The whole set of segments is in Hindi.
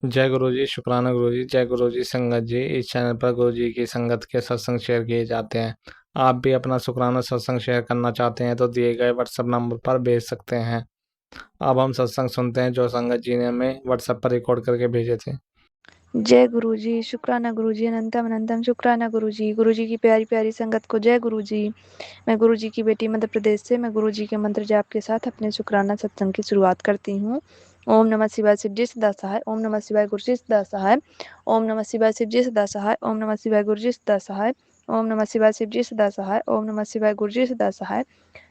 जय गुरु जी, शुक्राना गुरु जी, जय गुरु जी। संगत जी, इस चैनल पर गुरु जी की संगत के सत्संग शेयर किए जाते हैं। आप भी अपना शुक्राना सत्संग शेयर करना चाहते हैं तो दिए गए व्हाट्सएप नंबर पर भेज सकते हैं। अब हम सत्संग सुनते हैं जो संगत जी ने हमें व्हाट्सएप पर रिकॉर्ड करके भेजे थे। जय गुरु जी, शुक्राना गुरु जी, अनंतम अनंतम शुक्राना गुरु जी की प्यारी प्यारी संगत को जय गुरु जी। मैं गुरु जी की बेटी मध्य प्रदेश से मैं गुरु जी के मंत्र जाप के साथ अपने शुक्राना सत्संग की शुरुआत करती हूँ। ओम नमः शिवाय शिव जी सदा सहाय, ओम नमः शिवाय गुरु जी सदा सहाय, ओम नमः शिवाय शिव जी सदा सहाय, ओम नमः शिवाय गुरु जी सदा सहाय, ओम नमः शिवाय शिव जी सदा सहाय, ओम नमः शिवाय गुरु जी सदा सहाय।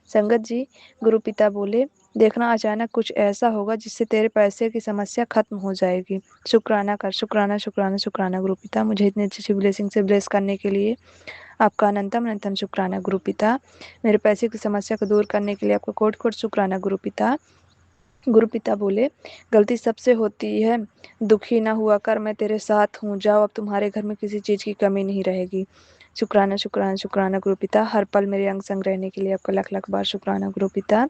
संगत जी, गुरु पिता बोले, देखना अचानक कुछ ऐसा होगा जिससे तेरे पैसे की समस्या खत्म हो जाएगी। शुक्राना कर, शुक्राना शुक्राना शुक्राना गुरु पिता, मुझे इतनी अच्छी ब्लेसिंग से ब्लेस करने के लिए आपका अनंतम अनंतम शुक्राना गुरु पिता। मेरे पैसे की समस्या को दूर करने के लिए आपका कोट कोट शुक्राना गुरु पिता। गुरु पिता बोले, गलती सबसे होती है, दुखी ना हुआ कर, मैं तेरे साथ हूँ, जाओ अब तुम्हारे घर में किसी चीज़ की कमी नहीं रहेगी। शुक्राना शुक्राना शुक्राना गुरु पिता, हर पल मेरे अंग संग रहने के लिए आपका लख लख बार शुक्राना गुरु पिता।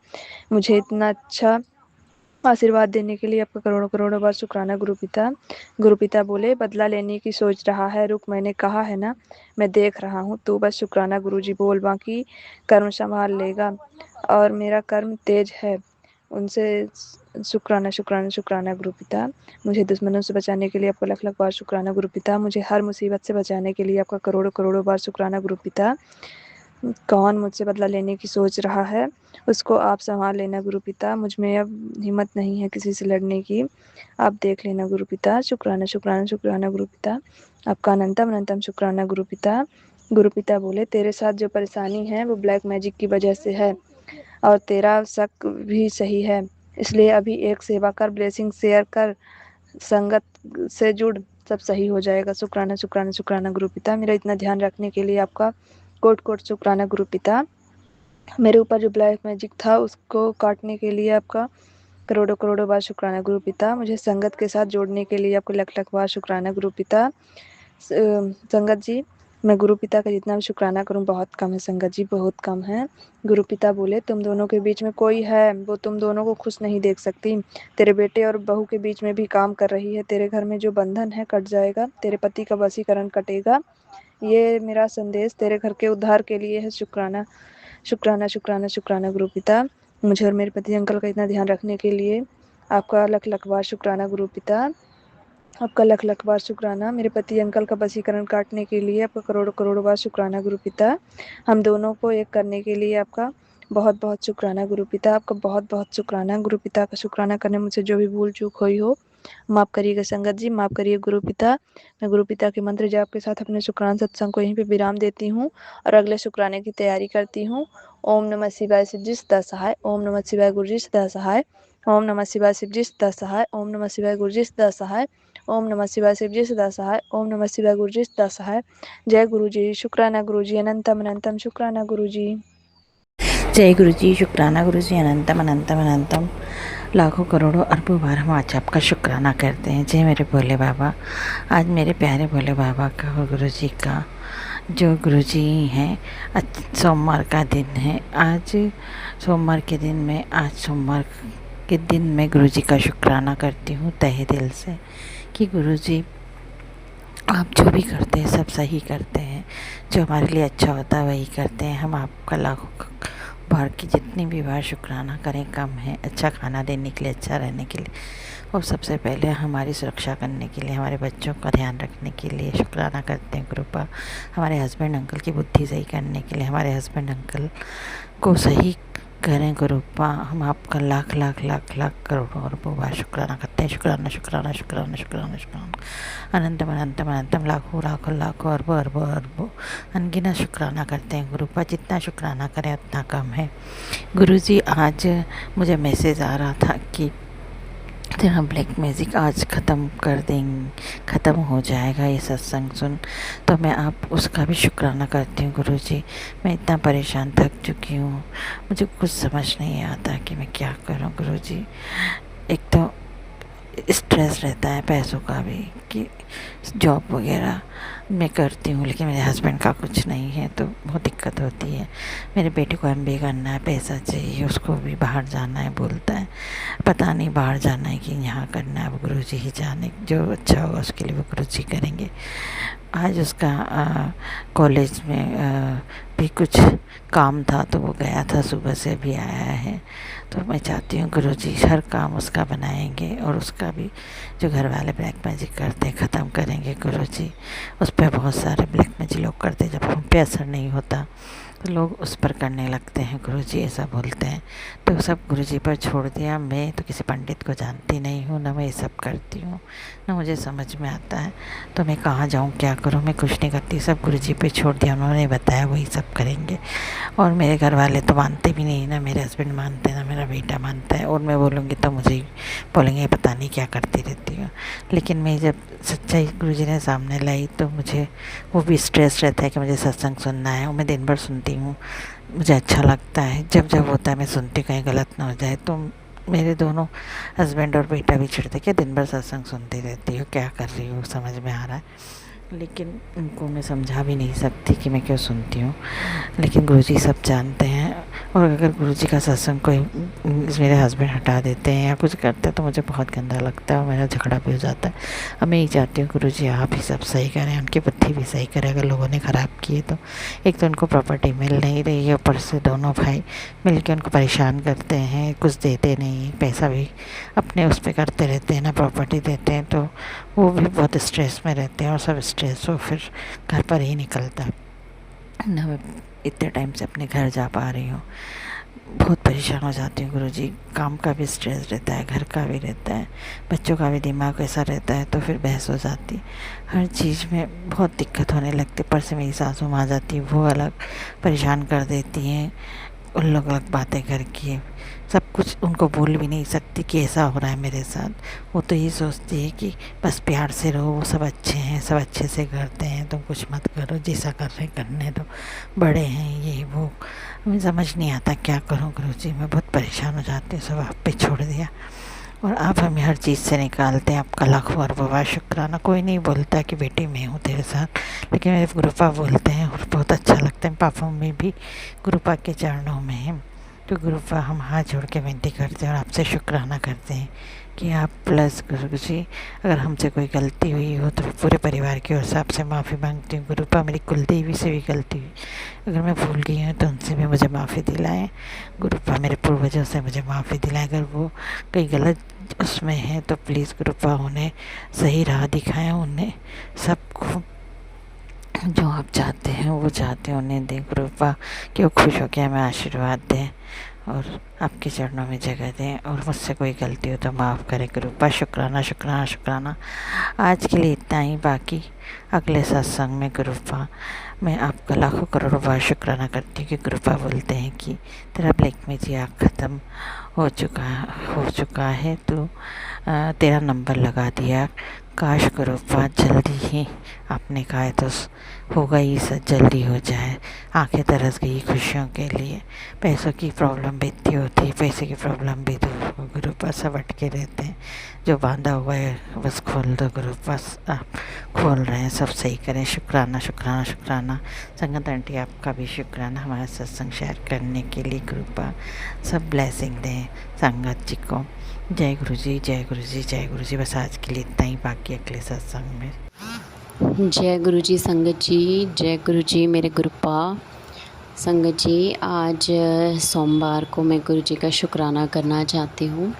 मुझे इतना अच्छा आशीर्वाद देने के लिए आपका करोड़ों करोड़ों बार शुक्राना गुरु पिता। गुरु पिता बोले, बदला लेने की सोच रहा है, रुक, मैंने कहा है ना, मैं देख रहा हूँ, तू बस शुक्राना गुरु जी बोल, बाकी कर्म संभाल लेगा और मेरा कर्म तेज है, उनसे शुक्राना शुक्राना शुक्राना गुरु पिता। मुझे दुश्मनों से बचाने के लिए आपका लख लख बार शुक्राना गुरु पिता। मुझे हर मुसीबत से बचाने के लिए आपका करोड़ों करोड़ों बार शुक्राना गुरु पिता। कौन मुझसे बदला लेने की सोच रहा है, उसको आप संभाल लेना गुरु पिता। मुझ में अब हिम्मत नहीं है किसी से लड़ने की, आप देख लेना गुरु पिता। शुक्राना शुक्राना शुक्राना गुरु पिता, आपका अनंतम अनंतम शुक्राना गुरु पिता। गुरु पिता बोले, तेरे साथ जो परेशानी है वो ब्लैक मैजिक की वजह से है और तेरा शक भी सही है, इसलिए अभी एक सेवा कर, ब्लेसिंग शेयर कर, संगत से जुड़, सब सही हो जाएगा। शुक्राना शुक्राना शुक्राना गुरु पिता। मेरा इतना ध्यान रखने के लिए आपका कोट कोट शुक्राना गुरु पिता। मेरे ऊपर जो ब्लैक मैजिक था उसको काटने के लिए आपका करोड़ों करोड़ों बार शुक्राना गुरु पिता। मुझे संगत के साथ जोड़ने के लिए आपको लख लख बार शुक्राना गुरु पिता। संगत जी, मैं गुरु पिता का जितना भी शुक्राना करूं बहुत कम है संगत जी, बहुत कम है। गुरु पिता बोले, तुम दोनों के बीच में कोई है, वो तुम दोनों को खुश नहीं देख सकती। तेरे बेटे और बहू के बीच में भी काम कर रही है, तेरे घर में जो बंधन है कट जाएगा, तेरे पति का वशीकरण कटेगा। ये मेरा संदेश तेरे घर के उद्धार के लिए है। शुक्राना शुक्राना शुक्राना शुक्राना गुरु पिता। मुझे और मेरे पति अंकल का इतना ध्यान रखने के लिए आपका लख लख बार शुक्राना गुरु पिता। आपका लख लख बार शुक्राना। मेरे पति अंकल का वशीकरण काटने के लिए आपका करोड़ों करोड़ों बार शुक्राना गुरु पिता। हम दोनों को एक करने के लिए आपका बहुत बहुत शुक्राना गुरु पिता। आपका बहुत बहुत शुक्राना गुरु पिता। का शुक्राना करने मुझसे जो भी भूल चूक हुई हो माफ़ करिएगा संगत जी, माफ़ करिए गुरु पिता। मैं गुरु पिता के मंत्र जाप के साथ अपने शुक्राना सत्संग को यहीं पे विराम देती हूँ और अगले शुक्राने की तैयारी करती हूँ। ओम नमः शिवाय शिव जी सदा सहाय, ओम नमः शिवाय गुरु जी सदा सहाय, ओम नमः शिवाय शिव जी सदा सहाय, ओम नमः शिवाय गुरु जी सदा सहाय, ओम नमः शिवाय शिव जी सदा सहाय, ओम नमः शिवाय गुरु जी सदा सहाय। जय गुरु जी, शुक्राना गुरु जी, अनंतम अनंतम शुक्राना गुरु जी। जय गुरु जी, शुक्राना गुरु जी, अनंतम अनंतम अनंतम लाखों करोड़ों अरबों बार हम आज आपका शुक्राना करते हैं। जय मेरे भोले बाबा। आज मेरे प्यारे भोले बाबा का और गुरु जी का, जो गुरु जी हैं, सोमवार का दिन है। आज सोमवार के दिन में, आज सोमवार के दिन मैं गुरु जी का शुक्राना करती हूँ तहे दिल से कि गुरु जी आप जो भी करते हैं सब सही करते हैं, जो हमारे लिए अच्छा होता है वही करते हैं। हम आपका लाखों बार की जितनी भी बार शुक्राना करें कम है। अच्छा खाना देने के लिए, अच्छा रहने के लिए, और सबसे पहले हमारी सुरक्षा करने के लिए, हमारे बच्चों का ध्यान रखने के लिए शुक्राना करते हैं गुरुपा। हमारे हस्बैंड अंकल की बुद्धि सही करने के लिए, हमारे हस्बैंड अंकल को सही करें गुरुपा। हम आपका लाख लाख लाख लाख करोड़ों अरबों बार शुक्राना करते हैं। शुक्राना शुक्राना शुक्राना शुक्राना शुक्राना अनंतम अनंतम अनंतम लाखों लाखों लाखों अरबों अरबों अरबों अनगिनत शुक्राना करते हैं गुरुपा। जितना शुक्राना करें उतना कम है। गुरुजी, आज मुझे मैसेज आ रहा था कि तेरा ब्लैक मैजिक आज ख़त्म कर देंगे, ख़त्म हो जाएगा ये सत्संग सुन। तो मैं आप उसका भी शुक्राना करती हूँ गुरुजी। मैं इतना परेशान थक चुकी हूँ, मुझे कुछ समझ नहीं आता कि मैं क्या करूँ गुरुजी। एक तो स्ट्रेस रहता है पैसों का भी कि जॉब वगैरह मैं करती हूँ, लेकिन मेरे हस्बैंड का कुछ नहीं है तो बहुत दिक्कत होती है। मेरे बेटे को MBA करना है, पैसा चाहिए, उसको भी बाहर जाना है, बोलता है पता नहीं बाहर जाना है कि यहाँ करना है, वो गुरुजी ही जाने, जो अच्छा होगा उसके लिए वो गुरुजी करेंगे। आज उसका कॉलेज में भी कुछ काम था तो वो गया था, सुबह से अभी आया है। तो मैं चाहती हूँ गुरुजी हर काम उसका बनाएंगे और उसका भी जो घर वाले ब्लैक मैजिक करते हैं ख़त्म करेंगे गुरुजी। उस पर बहुत सारे ब्लैक मैजिक लोग करते हैं, जब हम पे असर नहीं होता तो लोग उस पर करने लगते हैं, गुरुजी ऐसा बोलते हैं। तो सब गुरुजी पर छोड़ दिया। मैं तो किसी पंडित को जानती नहीं हूँ, ना मैं ये सब करती हूँ, ना मुझे समझ में आता है। तो मैं कहाँ जाऊँ, क्या करूँ, मैं कुछ नहीं करती, सब गुरुजी पे छोड़ दिया। उन्होंने बताया वही सब करेंगे। और मेरे घर वाले तो मानते भी नहीं, ना मेरे हस्बैंड मानते, ना मेरा बेटा मानता है। और मैं बोलूँगी तो मुझे ही बोलेंगे पता नहीं क्या करती रहती हूँ। लेकिन मैं जब सच्चाई गुरुजी ने सामने लाई तो मुझे वो भी स्ट्रेस रहता है कि मुझे सत्संग सुनना है, और मैं दिन भर सुनती हूँ, मुझे अच्छा लगता है। जब जब होता है मैं सुनती, कहीं गलत ना हो जाए। तो मेरे दोनों हस्बैंड और बेटा भी चिढ़ते कि दिन भर सत्संग सुनती रहती हो, क्या कर रही हो, समझ में आ रहा है। लेकिन उनको मैं समझा भी नहीं सकती कि मैं क्यों सुनती हूँ। लेकिन गुरुजी सब जानते हैं। और अगर गुरुजी का सत्संग कोई मेरे हस्बैंड हटा देते हैं या कुछ करते हैं तो मुझे बहुत गंदा लगता है और मेरा झगड़ा भी हो जाता है। अब मैं ये चाहती हूँ गुरुजी आप ही सब सही करें, उनकी बुद्धि भी सही करें। अगर लोगों ने ख़राब किए तो एक तो उनको प्रॉपर्टी मिल नहीं रही है, ऊपर से दोनों भाई मिल के उनको परेशान करते हैं, कुछ देते नहीं, पैसा भी अपने उस पर करते रहते हैं, ना प्रॉपर्टी देते हैं। तो वो भी बहुत स्ट्रेस में रहते हैं और सब स्ट्रेस वो फिर घर पर ही निकलता है ना। मैं इतने टाइम से अपने घर जा पा रही हूँ, बहुत परेशान हो जाती हूँ गुरुजी। काम का भी स्ट्रेस रहता है, घर का भी रहता है, बच्चों का भी दिमाग ऐसा रहता है, तो फिर बहस हो जाती। हर चीज़ में बहुत दिक्कत होने लगती। पर से मेरी सासू माँ आ जाती है, वो अलग परेशान कर देती हैं, उन लोग अलग बातें करके सब कुछ उनको बोल भी नहीं सकती कि ऐसा हो रहा है मेरे साथ। वो तो ये सोचती है कि बस प्यार से रहो, वो सब अच्छे हैं, सब अच्छे से करते हैं, तुम कुछ मत करो, जैसा कर रहे करने दो, बड़े हैं ये वो। हमें समझ नहीं आता क्या करूँ गुरुजी, मैं बहुत परेशान हो जाती हूँ। सब आप पे छोड़ दिया और आप हमें हर चीज़ से निकालते हैं। आपका लाखों अरबों शुक्राना। कोई नहीं बोलता कि बेटी मैं हूँ तेरे साथ, लेकिन मेरे गुरुपा बोलते हैं और बहुत अच्छा लगता है। पापा में भी गुरुपा के चरणों में है, तो गुरुपा हम हाथ जोड़ के विनती करते हैं और आपसे शुक्राना करते हैं कि आप प्लस गुरुजी अगर हमसे कोई गलती हुई हो तो पूरे परिवार की ओर से आपसे माफ़ी मांगती हूँ। गुरुपा मेरी कुलदेवी से भी गलती हुई, अगर मैं भूल गई हूँ तो उनसे भी मुझे माफ़ी दिलाएं। गुरुपा मेरे पूर्वजों से मुझे माफ़ी दिलाएं, अगर वो कहीं गलत उसमें है तो प्लीज़ गुरुपा उन्हें सही राह दिखाएं, उन्हें सबको जो आप चाहते हैं वो चाहते हैं उन्हें दें गुरुपा, कि वो खुश हो के हमें आशीर्वाद दें और आपके चरणों में जगह दें। और मुझसे कोई गलती हो तो माफ़ करें गुरुपा। शुक्राना शुक्राना शुक्राना। आज के लिए इतना ही, बाकी अगले सत्संग में गुरुपा मैं आपका लाखों करोड़ों बार शुक्राना करती हूँ कि गुरुपा बोलते हैं कि तेरा ब्लैक मैजिक ख़त्म हो चुका है, तो तेरा नंबर लगा दिया। काश गुरुपा जल्दी ही आपने कहा है तो होगा ही, सब जल्दी हो जाए। आंखें तरस गई खुशियों के लिए। पैसों की प्रॉब्लम भी इतनी होती है, पैसे की प्रॉब्लम भी दूर हो गुरुपा। सब अटके रहते हैं, जो बांधा हुआ है बस खोल दो गुरुपा, आप खोल रहे हैं, सब सही करें। शुक्राना शुक्राना शुक्राना। संगत आंटी आपका भी शुक्राना हमारा सत्संग शेयर करने के लिए। गुरुपा सब ब्लेसिंग दें संगत जी को। जय गुरु जी, जय गुरु जी, जय गुरु जी। बस आज के लिए इतना ही, बाकी अगले सत्संग में। जय गुरु जी संगत जी, जय गुरु जी मेरे गुरुपा। संगत जी आज सोमवार को मैं गुरु जी का शुक्राना करना चाहती हूँ।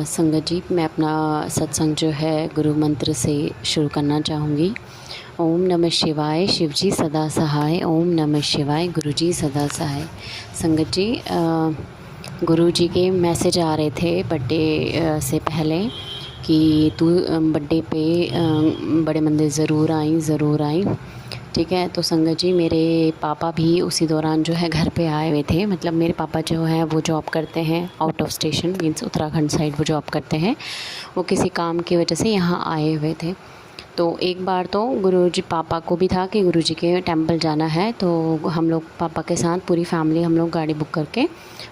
संगत जी मैं अपना सत्संग जो है गुरु मंत्र से शुरू करना चाहूँगी। ओम नमः शिवाय, शिव जी सदा सहाय। ओम नमः शिवाय, गुरु जी सदा सहाय। संगत जी गुरु जी के मैसेज आ रहे थे बर्थडे से पहले कि तू बर्थडे पे बड़े मंदिर ज़रूर आई। ठीक है, तो संगत जी मेरे पापा भी उसी दौरान जो है घर पे आए हुए थे। मतलब मेरे पापा जो है वो जॉब करते हैं out of station, means Uttarakhand side वो जॉब करते हैं। वो किसी काम की वजह से यहाँ आए हुए थे। तो एक बार तो गुरुजी पापा को भी था कि गुरुजी के टेंपल जाना है, तो हम लोग पापा के साथ पूरी फैमिली हम लोग गाड़ी बुक करके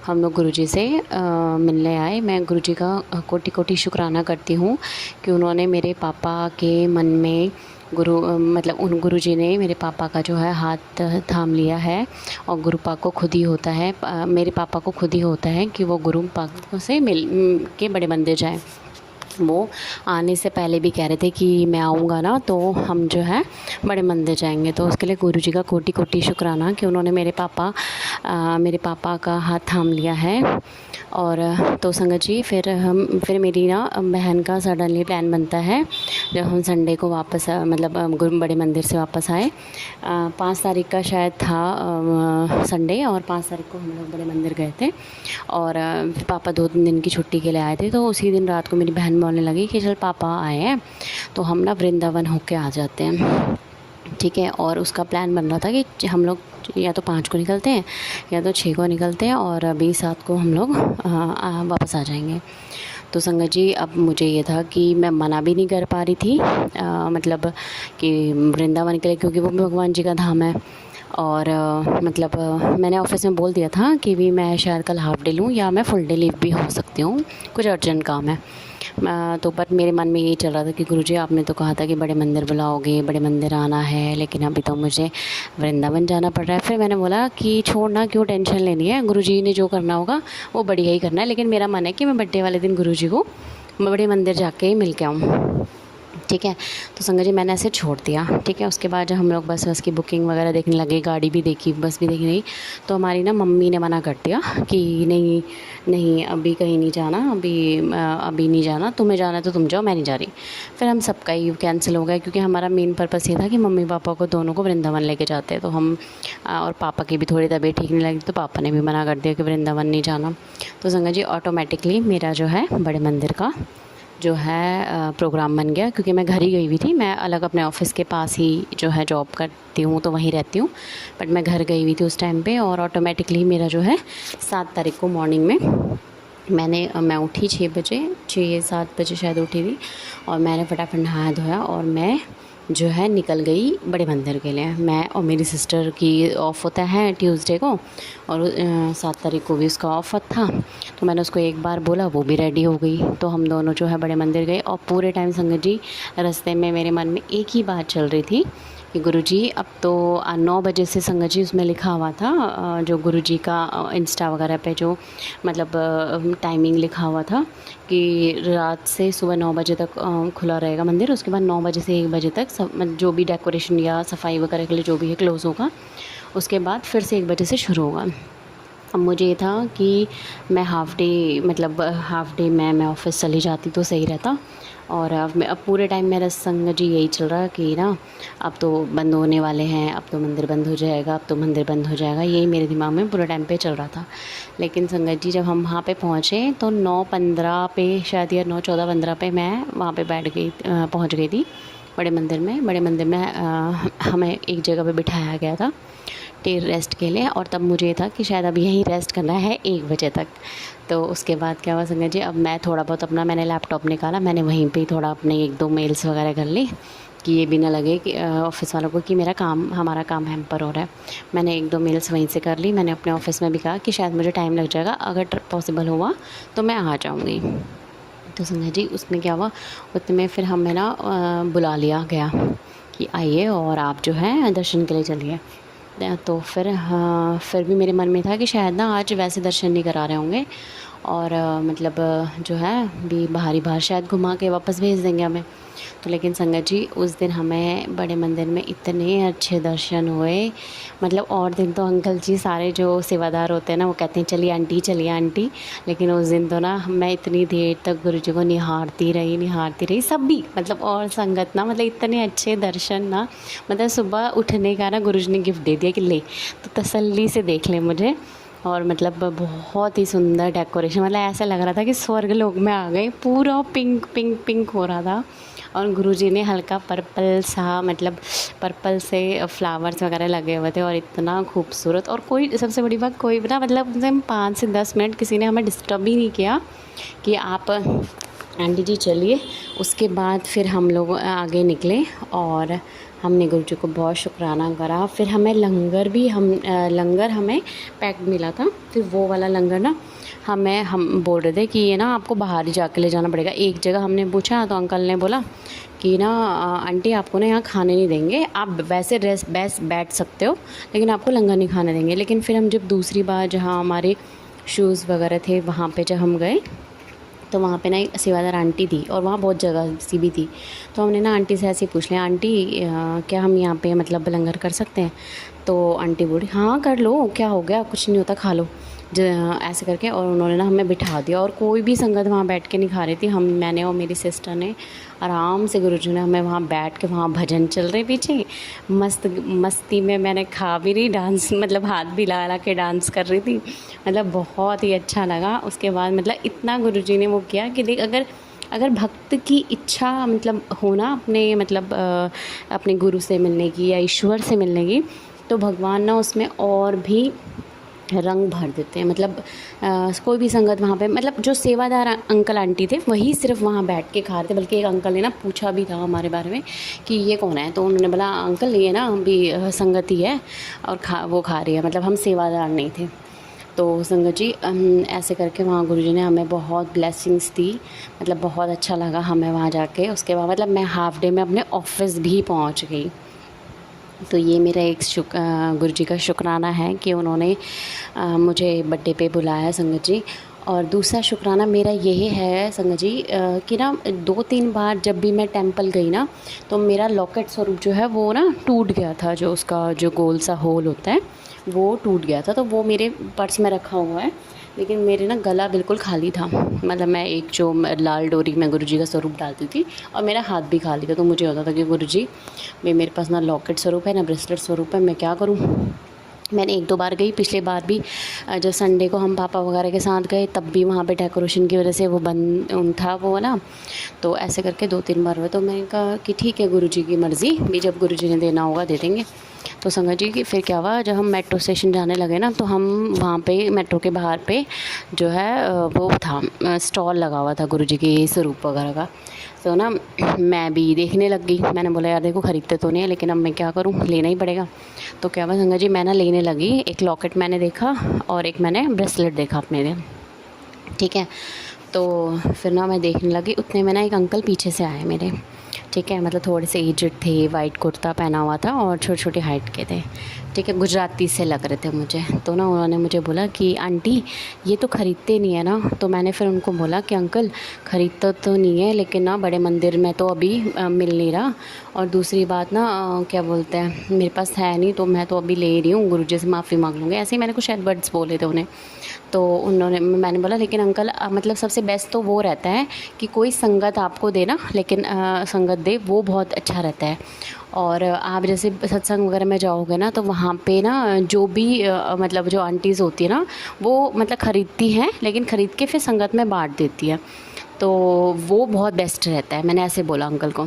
हम लोग गुरुजी से मिलने आए। मैं गुरुजी का कोटि कोटि शुक्राना करती हूँ कि उन्होंने मेरे पापा के मन में मतलब उन गुरुजी ने मेरे पापा का जो है हाथ थाम लिया है। और गुरु पाक को खुद ही होता है, मेरे पापा को खुद ही होता है कि वो गुरु पाक से मिल के बड़े मंदिर जाएं। वो आने से पहले भी कह रहे थे कि मैं आऊँगा ना तो हम जो है बड़े मंदिर जाएंगे। तो उसके लिए गुरुजी का कोटि कोटि शुक्राना कि उन्होंने मेरे पापा का हाथ थाम लिया है। और तो संगत जी फिर मेरी ना बहन का सडनली प्लान बनता है जब हम संडे को वापस मतलब बड़े मंदिर से वापस आए। 5 तारीख का शायद था संडे, और 5 तारीख को हम लोग बड़े मंदिर गए थे। और पापा 2-3 दिन की छुट्टी के लिए आए थे। तो उसी दिन रात को मेरी बहन बोलने लगी कि चल पापा आए हैं तो हम ना वृंदावन होके आ जाते हैं, ठीक है। और उसका प्लान बन रहा था कि हम लोग या तो 5 को निकलते हैं या तो 6 को निकलते हैं और अभी 7 को हम लोग वापस आ जाएंगे। तो संगत जी अब मुझे ये था कि मैं मना भी नहीं कर पा रही थी मतलब कि वृंदावन के लिए, क्योंकि वो भी भगवान जी का धाम है। और मतलब मैंने ऑफिस में बोल दिया था कि भी मैं शायद कल हाफ़ डे लूँ या मैं फुल डे लीव भी हो सकती हूँ, कुछ अर्जेंट काम है। तो पर मेरे मन में यही चल रहा था कि गुरुजी आपने तो कहा था कि बड़े मंदिर बुलाओगे, बड़े मंदिर आना है, लेकिन अभी तो मुझे वृंदावन जाना पड़ रहा है। फिर मैंने बोला कि छोड़ना, क्यों टेंशन लेनी है, गुरुजी ने जो करना होगा वो बढ़िया ही करना है। लेकिन मेरा मन है कि मैं बर्थडे वाले दिन गुरुजी को बड़े मंदिर जाके ही मिल के आऊँ, ठीक है। तो संगत जी मैंने ऐसे छोड़ दिया, ठीक है। उसके बाद जब हम लोग बस की बुकिंग वगैरह देखने लगे, गाड़ी भी देखी, बस भी देखी नहीं, तो हमारी ना मम्मी ने मना कर दिया कि नहीं अभी कहीं नहीं जाना, अभी नहीं जाना, तुम्हें जाना है तो तुम जाओ, मैं नहीं जा रही। फिर हम सबका ही कैंसिल हो गया, क्योंकि हमारा मेन पर्पस ये था कि मम्मी पापा को दोनों को वृंदावन लेके जाते हैं। तो हम और पापा की भी थोड़ी तबीयत ठीक नहीं लगी, तो पापा ने भी मना कर दिया कि वृंदावन नहीं जाना। तो संगत जी ऑटोमेटिकली मेरा जो है बड़े मंदिर का जो है प्रोग्राम बन गया, क्योंकि मैं घर ही गई हुई थी। मैं अलग अपने ऑफ़िस के पास ही जो है जॉब करती हूँ, तो वहीं रहती हूँ, बट मैं घर गई हुई थी उस टाइम पे। और ऑटोमेटिकली मेरा जो है 7 तारीख को मॉर्निंग में मैं उठी 6-7 बजे शायद उठी थी। और मैंने फटाफट नहाया धोया और मैं जो है निकल गई बड़े मंदिर के लिए। मैं और मेरी सिस्टर की ऑफ़ होता है ट्यूसडे को, और 7 तारीख को भी उसका ऑफ़ था। तो मैंने उसको एक बार बोला, वो भी रेडी हो गई, तो हम दोनों जो है बड़े मंदिर गए। और पूरे टाइम संगत जी रास्ते में मेरे मन में एक ही बात चल रही थी कि गुरुजी अब तो 9 बजे से संगत जी उसमें लिखा हुआ था, जो गुरुजी का इंस्टा वगैरह पे जो मतलब टाइमिंग लिखा हुआ था कि रात से सुबह 9 बजे तक खुला रहेगा मंदिर। उसके बाद 9 बजे से 1 बजे तक सब जो भी डेकोरेशन या सफाई वगैरह के लिए जो भी है क्लोज़ होगा। उसके बाद फिर से 1 बजे से शुरू होगा। अब मुझे ये था कि मैं हाफ़ डे मैं ऑफ़िस चली जाती तो सही रहता। और अब पूरे टाइम मेरा संगत जी यही चल रहा कि ना अब तो बंद होने वाले हैं, अब तो मंदिर बंद हो जाएगा, अब तो मंदिर बंद हो जाएगा, यही मेरे दिमाग में पूरे टाइम पे चल रहा था। लेकिन संगत जी जब हम वहाँ पे पहुँचे तो 9:15 पे शायद या 9:14-15 पे मैं वहाँ पे पहुँच गई थी बड़े मंदिर में। हमें एक जगह पे बिठाया गया था रेस्ट के लिए, और तब मुझे था कि शायद अब यहीं रेस्ट करना है 1 बजे तक। तो उसके बाद क्या हुआ संगत जी, अब मैं थोड़ा बहुत मैंने लैपटॉप निकाला, मैंने वहीं पे थोड़ा अपने 1-2 मेल्स वगैरह कर ली कि ये भी ना लगे कि ऑफ़िस वालों को कि हमारा काम हैम्पर हो रहा है। मैंने 1-2 मेल्स वहीं से कर ली। मैंने अपने ऑफ़िस में भी कहा कि शायद मुझे टाइम लग जाएगा, अगर पॉसिबल हुआ तो मैं आ जाऊँगी। तो संगत जी उसमें क्या हुआ, उसमें फिर हमें ना बुला लिया गया कि आइए और आप जो है दर्शन के लिए चलिए। तो फिर भी मेरे मन में था कि शायद ना आज वैसे दर्शन नहीं करा रहे होंगे, और मतलब जो है भी बाहर शायद घुमा के वापस भेज देंगे हमें। तो लेकिन संगत जी उस दिन हमें बड़े मंदिर में इतने अच्छे दर्शन हुए, मतलब और दिन तो अंकल जी सारे जो सेवादार होते हैं ना वो कहते हैं चलिए आंटी, लेकिन उस दिन तो ना मैं इतनी देर तक गुरुजी को निहारती रही सब भी, मतलब और संगत ना मतलब इतने अच्छे दर्शन ना, मतलब सुबह उठने का ना गुरुजी ने गिफ्ट दे दिया कि ले तो तसल्ली से देख ले मुझे। और मतलब बहुत ही सुंदर डेकोरेशन, मतलब ऐसा लग रहा था कि स्वर्ग लोक में आ गए, पूरा पिंक हो रहा था। और गुरुजी ने हल्का पर्पल से फ्लावर्स वगैरह लगे हुए थे, और इतना खूबसूरत। और कोई सबसे बड़ी बात, कोई ना मतलब 5 से 10 मिनट किसी ने हमें डिस्टर्ब भी नहीं किया कि आप आंटी जी चलिए उसके बाद फिर हम लोग आगे निकले और हमने गुरु जी को बहुत शुक्राना करा। फिर हमें लंगर हमें पैक मिला था। फिर वो वाला लंगर ना हम बोल रहे थे कि ये ना आपको बाहर ही जाके ले जाना पड़ेगा। एक जगह हमने पूछा तो अंकल ने बोला कि ना आंटी आपको ना यहाँ खाने नहीं देंगे, आप वैसे बैठ सकते हो लेकिन आपको लंगर नहीं खाने देंगे। लेकिन फिर हम जब दूसरी बार जहाँ हमारे शूज़ वगैरह थे वहाँ पे जब हम गए तो वहाँ पे ना एक सेवादार आंटी थी और वहाँ बहुत जगह सी भी थी। तो हमने ना आंटी से ऐसे ही पूछ लिया, आंटी क्या हम यहाँ पे मतलब लंगर कर सकते हैं? तो आंटी बोली हाँ कर लो, क्या हो गया, कुछ नहीं होता, खा लो ऐसे करके। और उन्होंने ना हमें बिठा दिया और कोई भी संगत वहाँ बैठ के नहीं खा रही थी। मैंने और मेरी सिस्टर ने आराम से गुरुजी ने हमें वहाँ बैठ के, वहाँ भजन चल रहे पीछे, मस्ती में मैंने खा भी रही, डांस मतलब हाथ भी ला के डांस कर रही थी। मतलब बहुत ही अच्छा लगा। उसके बाद मतलब इतना गुरुजी ने वो किया कि देख अगर भक्त की इच्छा मतलब होना अपने गुरु से मिलने की या ईश्वर से मिलने की, तो भगवान ना उसमें और भी रंग भर देते हैं। मतलब कोई भी संगत वहाँ पे मतलब जो सेवादार अंकल आंटी थे वही सिर्फ वहाँ बैठ के खा रहे थे। बल्कि एक अंकल ने ना पूछा भी था हमारे बारे में कि ये कौन है, तो उन्होंने बोला अंकल ये ना भी संगत ही है और वो खा रही है, मतलब हम सेवादार नहीं थे। तो संगत जी ऐसे करके वहाँ गुरुजी ने हमें बहुत ब्लेसिंग्स दी। मतलब बहुत अच्छा लगा हमें वहाँ जाके। उसके बाद मतलब मैं हाफ डे में अपने ऑफिस भी पहुँच गई। तो ये मेरा एक गुरुजी का शुक्राना है कि उन्होंने मुझे बर्थडे पे बुलाया संगत जी। और दूसरा शुक्राना मेरा यही है संगत जी कि ना 2-3 बार जब भी मैं टेंपल गई ना तो मेरा लॉकेट स्वरूप जो है वो ना टूट गया था। जो उसका जो गोल सा होल होता है वो टूट गया था। तो वो मेरे पर्स में रखा हुआ है, लेकिन मेरे ना गला बिल्कुल खाली था। मतलब मैं एक जो लाल डोरी में गुरुजी का स्वरूप डालती थी और मेरा हाथ भी खाली था। तो मुझे होता था कि गुरुजी मेरे पास ना लॉकेट स्वरूप है ना ब्रेसलेट स्वरूप है, मैं क्या करूँ। मैंने 1-2 बार गई, पिछले बार भी जब संडे को हम पापा वगैरह के साथ गए तब भी वहाँ पे डेकोरेशन की वजह से वो बंद था वो ना। तो ऐसे करके 2-3 बार हुए। तो मैंने कहा कि ठीक है गुरुजी की मर्ज़ी, भी जब गुरुजी ने देना होगा दे देंगे। तो संगत जी कि फिर क्या हुआ, जब हम मेट्रो स्टेशन जाने लगे ना तो हम वहाँ पे मेट्रो के बाहर पे जो है वो था स्टॉल लगा हुआ था गुरुजी के स्वरूप वगैरह का। तो ना मैं भी देखने लग गई। मैंने बोला यार देखो ख़रीदते तो नहीं है लेकिन अब मैं क्या करूँ, लेना ही पड़ेगा। तो क्या हुआ संगत जी, मैं ना लेने लगी। एक लॉकेट मैंने देखा और एक मैंने ब्रेसलेट देखा अपने लिए, ठीक है। तो फिर ना मैं देखने लगी, उतने में ना एक अंकल पीछे से आए मेरे, ठीक है। मतलब थोड़े से एजड थे, वाइट कुर्ता पहना हुआ था और छोटी छोटी हाइट के थे, ठीक है। गुजराती से लग रहे थे मुझे। तो ना उन्होंने मुझे बोला कि आंटी ये तो ख़रीदते नहीं है ना। तो मैंने फिर उनको बोला कि अंकल ख़रीदता तो नहीं है लेकिन ना बड़े मंदिर में तो अभी मिल नहीं रहा, और दूसरी बात ना क्या बोलते हैं मेरे पास है नहीं, तो मैं तो अभी ले रही हूँ, गुरुजी से माफ़ी मांग लूँगी। ऐसे ही मैंने कुछ वर्ड्स बोले थे उन्हें। तो मैंने बोला लेकिन अंकल मतलब सबसे बेस्ट तो वो रहता है कि कोई संगत आपको दे ना, लेकिन संगत दे वो बहुत अच्छा रहता है। और आप जैसे सत्संग वगैरह में जाओगे ना तो वहाँ पे ना जो भी मतलब जो आंटीज़ होती है ना वो मतलब ख़रीदती हैं लेकिन ख़रीद के फिर संगत में बांट देती है, तो वो बहुत बेस्ट रहता है। मैंने ऐसे बोला अंकल को।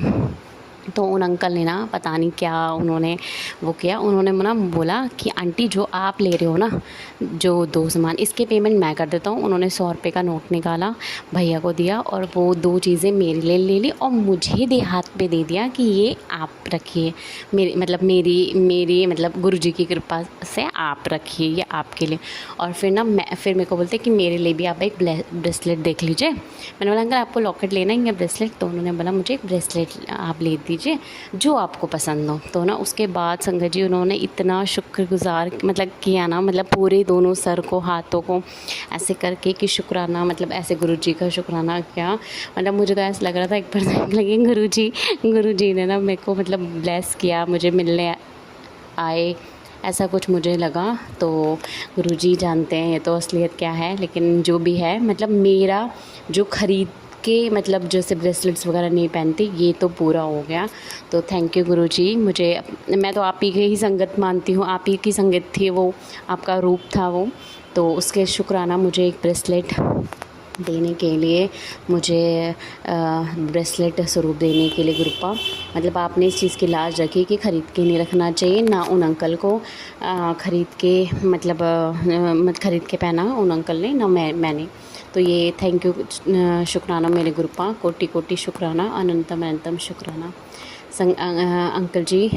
तो उन अंकल ने ना पता नहीं क्या उन्होंने वो किया, उन्होंने ना बोला कि आंटी जो आप ले रहे हो ना जो 2 सामान इसके पेमेंट मैं कर देता हूँ। उन्होंने 100 रुपये का नोट निकाला, भैया को दिया और वो 2 चीज़ें मेरे लिए ले ली और मुझे हाथ पे दे दिया कि ये आप रखिए, मेरी मतलब गुरुजी की कृपा से आप रखिए, ये आपके लिए। और फिर ना फिर मेरे को बोलते कि मेरे लिए भी आप एक ब्रेसलेट देख लीजिए। मैंने बोला अंकल आपको लॉकेट लेना है या ब्रेसलेट? तो उन्होंने बोला मुझे एक ब्रेसलेट आप ले दीजिए जो आपको पसंद हो। तो ना उसके बाद संगत जी उन्होंने इतना शुक्रगुजार मतलब किया ना, मतलब पूरे दोनों सर को हाथों को ऐसे करके कि शुक्राना, मतलब ऐसे गुरुजी का शुक्राना किया। मतलब मुझे तो ऐसा लग रहा था एक बार लगे गुरुजी ने ना मेरे को मतलब ब्लेस किया, मुझे मिलने आए, ऐसा कुछ मुझे लगा। तो गुरुजी जानते हैं ये तो असलियत क्या है, लेकिन जो भी है मतलब मेरा जो ख़रीद के मतलब जैसे ब्रेसलेट्स वगैरह नहीं पहनती ये तो पूरा हो गया। तो थैंक यू गुरुजी, मैं तो आप ही की ही संगत मानती हूँ, आप ही की संगत थी वो, आपका रूप था वो। तो उसके शुक्राना मुझे एक ब्रेसलेट देने के लिए, मुझे ब्रेसलेट स्वरूप देने के लिए गुरुपा, मतलब आपने इस चीज़ की लाज रखी कि ख़रीद के नहीं रखना चाहिए ना। उन अंकल को ख़रीद के मतलब ख़रीद के पहना उन अंकल ने ना मैंने। तो ये थैंक यू, शुक्राना मेरे गुरुपा, कोटि कोटि शुक्राना, अनंतम अनंतम शुक्राना। अंकल जी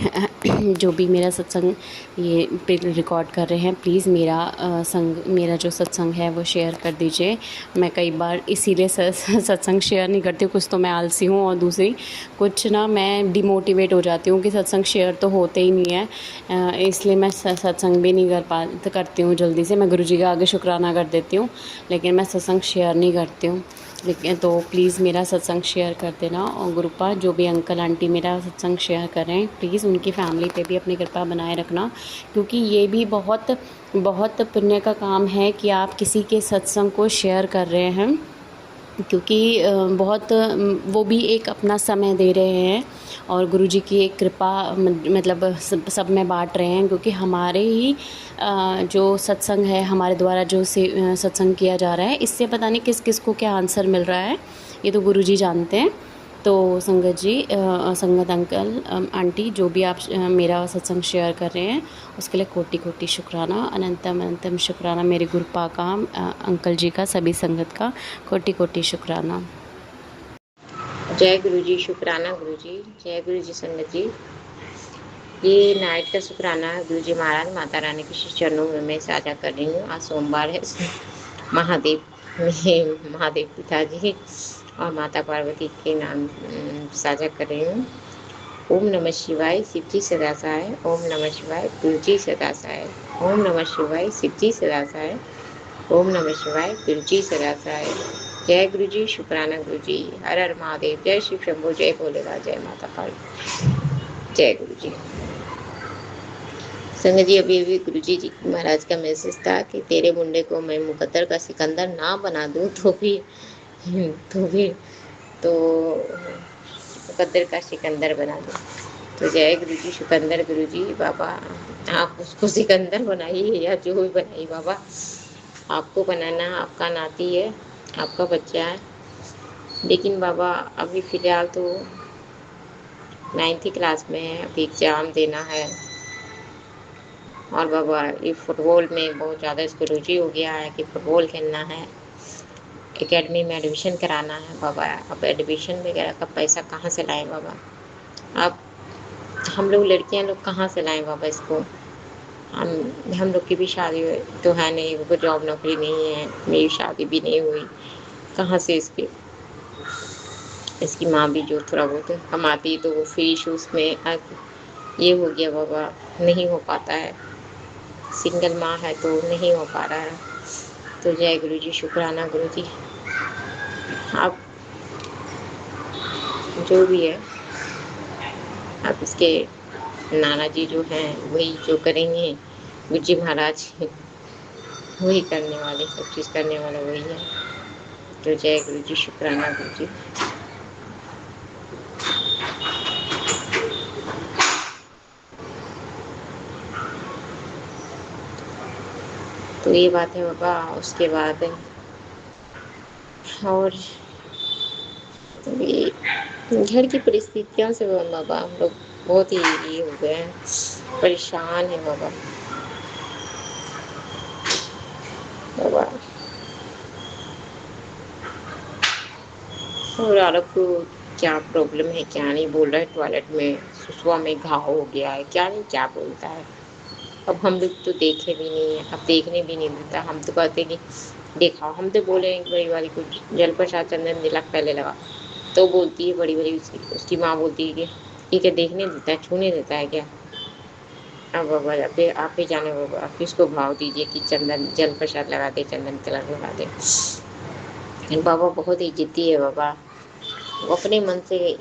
जो भी मेरा सत्संग ये पे रिकॉर्ड कर रहे हैं, प्लीज़ मेरा जो सत्संग है वो शेयर कर दीजिए। मैं कई बार इसीलिए सत्संग शेयर नहीं करती हूँ, कुछ तो मैं आलसी हूँ, और दूसरी कुछ ना मैं डिमोटिवेट हो जाती हूँ कि सत्संग शेयर तो होते ही नहीं है, इसलिए मैं सत्संग भी नहीं करती हूँ जल्दी से। मैं गुरुजी का आगे शुक्राना कर देती हूँ, लेकिन मैं सत्संग शेयर नहीं करती हूँ। लेकिन तो प्लीज़ मेरा सत्संग शेयर कर देना। और गुरुपा जो भी अंकल आंटी मेरा सत्संग शेयर कर रहे हैं, प्लीज़ उनकी फैमिली पे भी अपनी कृपा बनाए रखना, क्योंकि ये भी बहुत बहुत पुण्य का काम है कि आप किसी के सत्संग को शेयर कर रहे हैं, क्योंकि बहुत वो भी एक अपना समय दे रहे हैं और गुरुजी की एक कृपा मतलब सब में बांट रहे हैं, क्योंकि हमारे ही जो सत्संग है, हमारे द्वारा जो सत्संग किया जा रहा है, इससे पता नहीं किस किस को क्या आंसर मिल रहा है, ये तो गुरुजी जानते हैं। तो संगत जी, संगत अंकल आंटी जो भी आप मेरा सत्संग शेयर कर रहे हैं, उसके लिए कोटि कोटि शुक्राना, अनंतम अनंतम शुक्राना मेरे गुरुपा का, अंकल जी का, सभी संगत का कोटि कोटि शुक्राना। जय गुरु जी, शुक्राना गुरु जी, जय गुरु जी संगत जी। ये नाइट का शुक्राना गुरु जी महाराज माता रानी के श्री चरणों में मैं साझा कर रही हूँ। आज सोमवार है, महादेव महादेव पिताजी और माता पार्वती के नाम साझा कर रही हूँ। ओम नमः शिवाय, शिव जी सदा सहाय। ओम नमः शिवाय, गुरु जी सदा सहाय। ओम नमः शिवाय, शिव जी सदा सहाय। ओम नमः शिवाय, गुरु जी सदा सहाय। जय गुरु जी, शुक्राना गुरु जी। हर हर महादेव, जय शिव शंभू, जय भोलेनाथ, जय माता पार्वती, जय गुरु जी। संगत जी, अभी अभी गुरु जी महाराज का मैसेज था कि तेरे मुंडे को मैं मुकद्दर का सिकंदर ना बना दूं तो भी तो मुकद्दर का सिकंदर बना दूं। तो जय गुरु जी, सिकंदर गुरु जी बाबा, आप उसको सिकंदर बनाइए या जो भी बनाइए बाबा, आपको बनाना, आपका नाती है, आपका बच्चा है। लेकिन बाबा अभी फ़िलहाल तो 9th क्लास में है, अभी एग्ज़ाम देना है। और बाबा ये फुटबॉल में बहुत ज़्यादा इसको रुचि हो गया है कि फुटबॉल खेलना है, एकेडमी में एडमिशन कराना है बाबा। अब एडमिशन वगैरह का पैसा कहाँ से लाएं बाबा? अब हम लोग लड़कियां लोग कहाँ से लाएं बाबा इसको? हम लोग की भी शादी तो है नहीं, वो जॉब नौकरी नहीं है, मेरी शादी भी नहीं हुई, कहाँ से इसकी माँ भी जो थोड़ा बहुत कमाती तो वो फीस उसमें ये हो गया बाबा, नहीं हो पाता है। सिंगल माँ है तो नहीं हो पा रहा है। तो जय गुरु जी, शुक्राना गुरु जी। आप जो भी है, आप इसके नाना जी जो हैं वही जो करेंगे, गुरु जी महाराज वही करने वाले, सब चीज़ करने वाला वही है। तो जय गुरु जी, शुक्राना गुरु जी। तो ये बात है बाबा। उसके बाद और ये घर की परिस्थितियों से बाबा हम लोग बहुत ही ये हो गए हैं, परेशान है बाबा। बाबा और औरत को क्या प्रॉब्लम है क्या नहीं बोल रहा है, टॉयलेट में सुसुआ में घाव हो गया है, क्या नहीं क्या बोलता है। अब हम लोग तो देखे भी नहीं है, अब देखने भी नहीं देता। हम तो कहते कि देखा, हम तो बोले बड़ी वाली को जल प्रसाद चंदन तिलक पहले लगा, तो बोलती है बड़ी बड़ी उसकी माँ बोलती है कि ठीक है, देखने देता है, छूने देता है क्या? अब बाबा आप ही जाने बाबा, आप किसको भाव दीजिए कि चंदन जल प्रसाद लगा दे, चंदन तिलक लगा दे। बाबा बहुत ही जिद्दी है बाबा, वो अपने मन से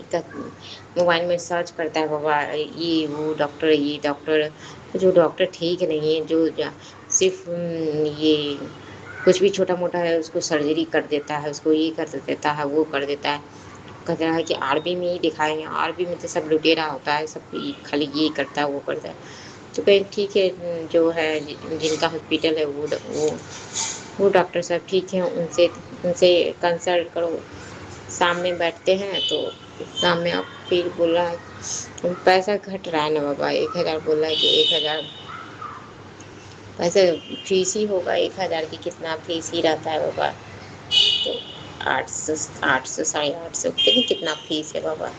मोबाइल में सर्च करता है बाबा, ये वो डॉक्टर, ये डॉक्टर, जो डॉक्टर ठीक नहीं है, जो सिर्फ ये कुछ भी छोटा मोटा है उसको सर्जरी कर देता है, उसको ये कर देता है, वो कर देता है। कहता है कि आरबी में ही दिखाएंगे, आरबी में तो सब लुटेरा होता है, सब खाली ये करता है वो करता है। तो कहीं ठीक है, जो है जिनका हॉस्पिटल है वो डॉक्टर साहब ठीक है, उनसे उनसे कंसल्ट करो। सामने बैठते हैं तो सामने आप फिर बोल रहा है पैसा घट रहा है ना बाबा, 1000 बोल रहा है कि 1000 पैसे फीस ही होगा, 1000 की कितना फीस ही रहता है बाबा। तो 800 साढ़े 800 पता नहीं कितना फीस है बाबा।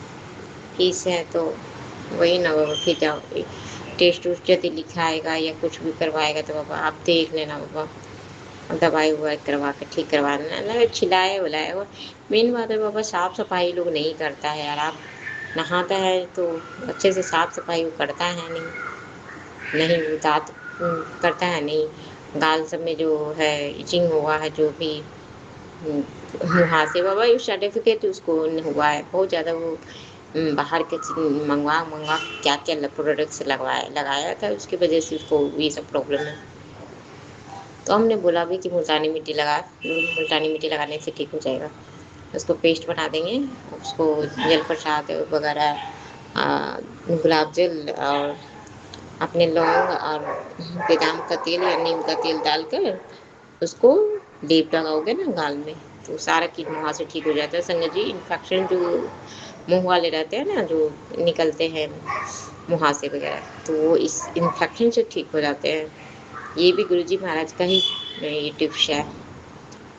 फीस है तो वही ना बाबा, फिर जाओ टेस्ट उस्ट यदि लिखाएगा या कुछ भी करवाएगा तो बाबा आप देख लेना बाबा, दवाई ववाई करवा के ठीक करवा देना ना, खिलाए उलाए। और मेन बात है बाबा, साफ सफाई लोग नहीं करता है यार। आप नहाता है तो अच्छे से साफ सफाई वो करता है नहीं वो दांत करता है नहीं। गाल सब में जो है इचिंग हुआ है, जो भी मुँह से बाबा, ये सर्टिफिकेट उसको हुआ है बहुत ज़्यादा। वो बाहर के चीज़ मंगवा मंगवा क्या क्या प्रोडक्ट्स लगाया था, उसकी वजह से उसको ये सब प्रॉब्लम है। तो हमने बोला भी कि मुल्तानी मिट्टी मुल्तानी मिट्टी लगाने से ठीक हो जाएगा। उसको पेस्ट बना देंगे, उसको जल प्रसाद वगैरह, गुलाब जल और अपने लौंग और बेदाम का तेल या नीम का तेल डालकर उसको लेप लगाओगे ना गाल में, तो सारा कीट मुँह से ठीक हो जाता है। संगत जी, इन्फेक्शन जो मुँह वाले रहते हैं ना, जो निकलते हैं मुहासे वगैरह, तो वो इस इन्फेक्शन से ठीक हो जाते हैं। ये भी गुरुजी महाराज का ही ये टिप्स है।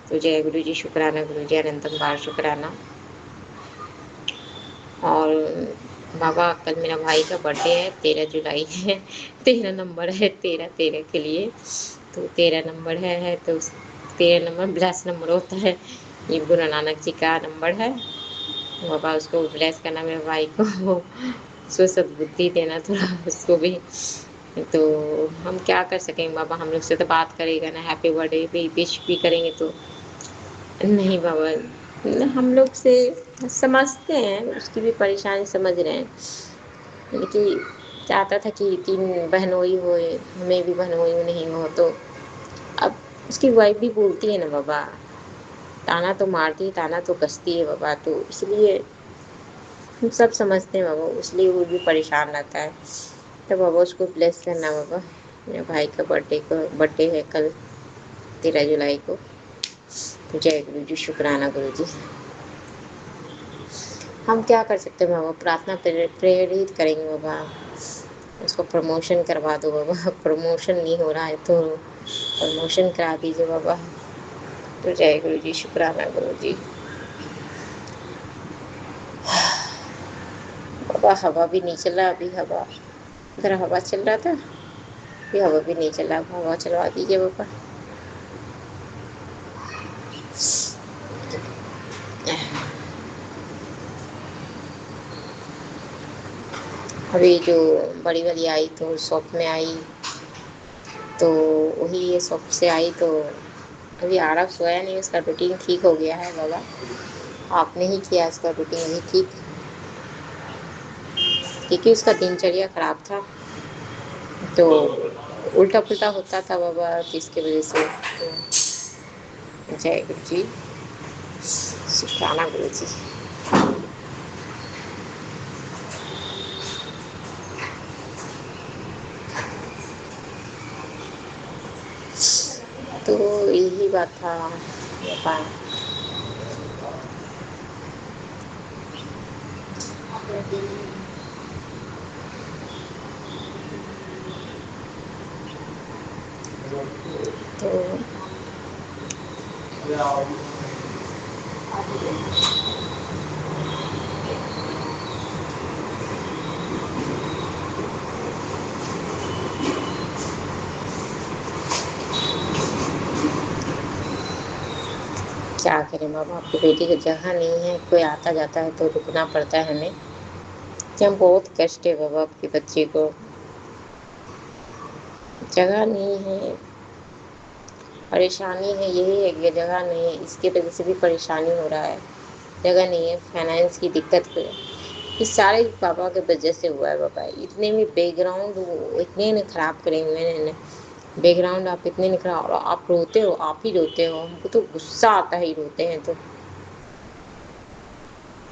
तो जय गुरु जी, शुक्राना गुरु जी, अनंतम बार शुक्राना। और बाबा, कल मेरा भाई का बर्थडे है, 13 जुलाई है। 13 नंबर है, 13 के लिए तो 13 नंबर है तो 13 नंबर ब्लेस नंबर होता है। ये गुरु नानक जी का नंबर है। बाबा उसको ब्लेस करना मेरे भाई को, उसको सद्बुद्धि देना थोड़ा उसको भी। तो हम क्या कर सकेंगे बाबा, हम लोग से तो बात करेगा ना, हैप्पी बर्थडे भी विश भी करेंगे तो नहीं बाबा, हम लोग से समझते हैं, उसकी भी परेशानी समझ रहे हैं। लेकिन चाहता था कि 3 बहनोई हो, हमें भी बहनोई नहीं हो। तो अब उसकी वाइफ भी बोलती है ना बाबा, ताना तो मारती है, ताना तो कसती है बाबा, तो इसलिए हम सब समझते हैं बाबा, इसलिए वो भी परेशान रहता है। तो बाबा उसको ब्लेस करना बाबा, मेरे भाई का बर्थडे है कल 13 जुलाई को। तो जय गुरु जी, शुक्राना गुरु जी। हम क्या कर सकते हैं बाबा, प्रार्थना प्रेरित करेंगे बाबा, उसको प्रमोशन करवा दो बाबा। प्रमोशन नहीं हो रहा है तो प्रमोशन करा दीजिए बाबा। तो जय गुरु जी, शुक्राना गुरु जी। बाबा हवा भी नहीं चल रहा अभी, हवा इधर हवा चल रहा था, अभी हवा भी नहीं चल रहा, हवा चलवा दीजिए बाबा। अभी जो बड़ी वाली आई तो शॉप में आई, तो वही ये शॉप से आई तो अभी आराम सोया नहीं, उसका रूटीन ठीक हो गया है बाबा। आपने ही किया उसका रूटीन अभी ठीक, क्योंकि उसका दिनचर्या खराब था तो उल्टा पुल्टा होता था बाबा, जिसकी वजह से। तो जय गुरु जी, शुक्राना गुरु जी। तो यही बात था बाबा। तो क्या करें बाबा, आपकी बेटी की जगह नहीं है, कोई आता जाता है तो रुकना पड़ता है हमें। कि हम बहुत कष्ट है बाबा, आपके बच्चे को जगह नहीं है, परेशानी है, यही है कि जगह नहीं है, इसकी वजह से भी परेशानी हो रहा है। जगह नहीं है, फाइनेंस की दिक्कत है, इस सारे पापा के वजह से हुआ है बाबा। इतने में बैकग्राउंड इतने ने खराब करे हुए हैं, बैकग्राउंड आप इतने ने खराब, और आप रोते हो, आप ही रोते हो, हमको तो गुस्सा आता है रोते हैं तो,